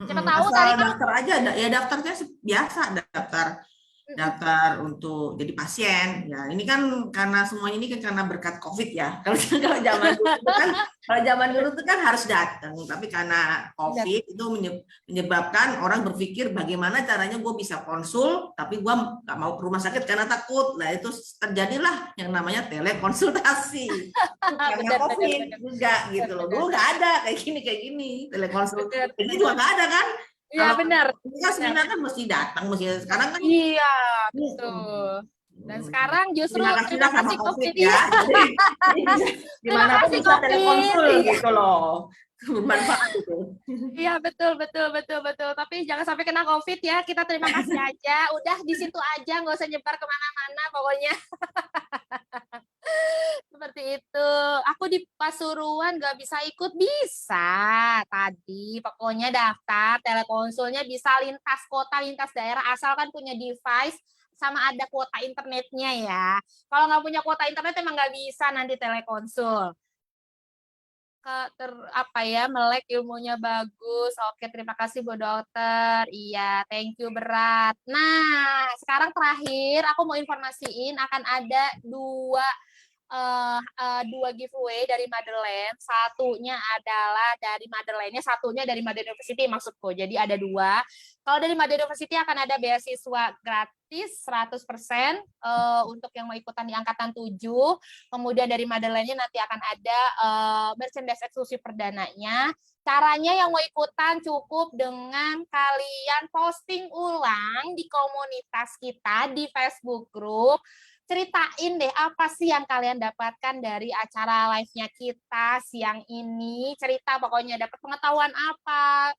siapa tahu Asal tadi kan. daftar aja, ya daftarnya biasa, daftar untuk jadi pasien. Ya, ini kan karena semuanya ini kan karena berkat COVID ya. Kalau zaman dulu itu kan harus datang, tapi karena COVID itu menyebabkan orang berpikir bagaimana caranya gue bisa konsul, tapi gue nggak mau ke rumah sakit karena takut. Nah, itu terjadilah yang namanya telekonsultasi. Karena COVID juga gitu loh. Dulu nggak ada kayak gini telekonsultasi. Ini juga nggak ada kan? Iya, benar. Kita sebenarnya kan mesti datang, sekarang kan. Iya, betul. Dan sekarang justru terima kasih COVID ya. Terima kasih bisa COVID telekonsul gitu loh. Bermanfaat itu. Iya, betul. Tapi jangan sampai kena COVID ya. Kita terima kasih aja. Udah di situ aja, nggak usah nyebar kemana-mana pokoknya. Seperti itu. Aku di Pasuruan nggak bisa ikut, bisa tadi. Pokoknya daftar telekonsulnya bisa lintas kota, lintas daerah, asalkan punya device sama ada kuota internetnya ya. Kalau nggak punya kuota internet emang nggak bisa nanti telekonsul. Melek ilmunya bagus. Oke, terima kasih Bu Dokter. Iya, thank you berat. Nah, sekarang terakhir aku mau informasiin akan ada dua giveaway dari Madeleine. Satunya adalah dari Madeleine-nya, satunya dari Mother University maksudku. Jadi ada dua. Kalau dari Mother University akan ada beasiswa gratis 100% untuk yang mau ikutan di angkatan 7. Kemudian dari Madeleine-nya nanti akan ada merchandise eksklusif perdananya. Caranya yang mau ikutan cukup dengan kalian posting ulang di komunitas kita di Facebook Group. Ceritain deh apa sih yang kalian dapatkan dari acara live-nya kita siang ini. Cerita pokoknya dapat pengetahuan apa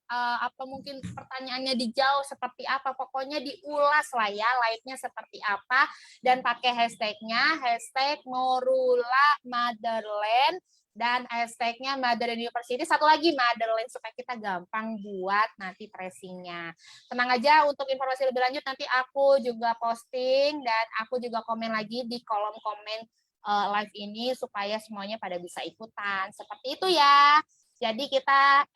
mungkin pertanyaannya dijawab seperti apa. Pokoknya diulas lah ya live-nya seperti apa. Dan pakai hashtag-nya, hashtag Morula Motherland. Dan hashtag-nya Mother University, satu lagi Motherland, supaya kita gampang buat nanti tracing-nya. Tenang aja, untuk informasi lebih lanjut nanti aku juga posting dan aku juga komen lagi di kolom komen live ini supaya semuanya pada bisa ikutan. Seperti itu ya. Jadi kita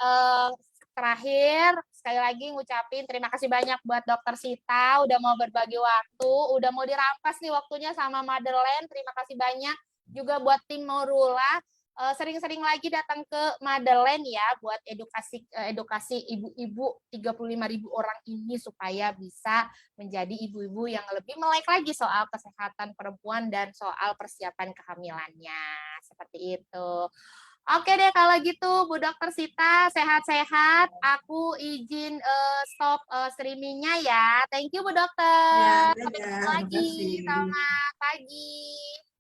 terakhir sekali lagi ngucapin terima kasih banyak buat Dokter Sita udah mau berbagi waktu, udah mau dirampas nih waktunya sama Motherland. Terima kasih banyak juga buat tim Morula. sering-sering lagi datang ke Madeleine ya buat edukasi ibu-ibu 35.000 orang ini supaya bisa menjadi ibu-ibu yang lebih melek lagi soal kesehatan perempuan dan soal persiapan kehamilannya. Seperti itu. Oke deh kalau gitu Bu Dokter Sita sehat-sehat. Aku izin stop streamingnya ya. Thank you Bu Ya, Dokter. Sampai ketemu dadah, lagi. makasih. Selamat pagi.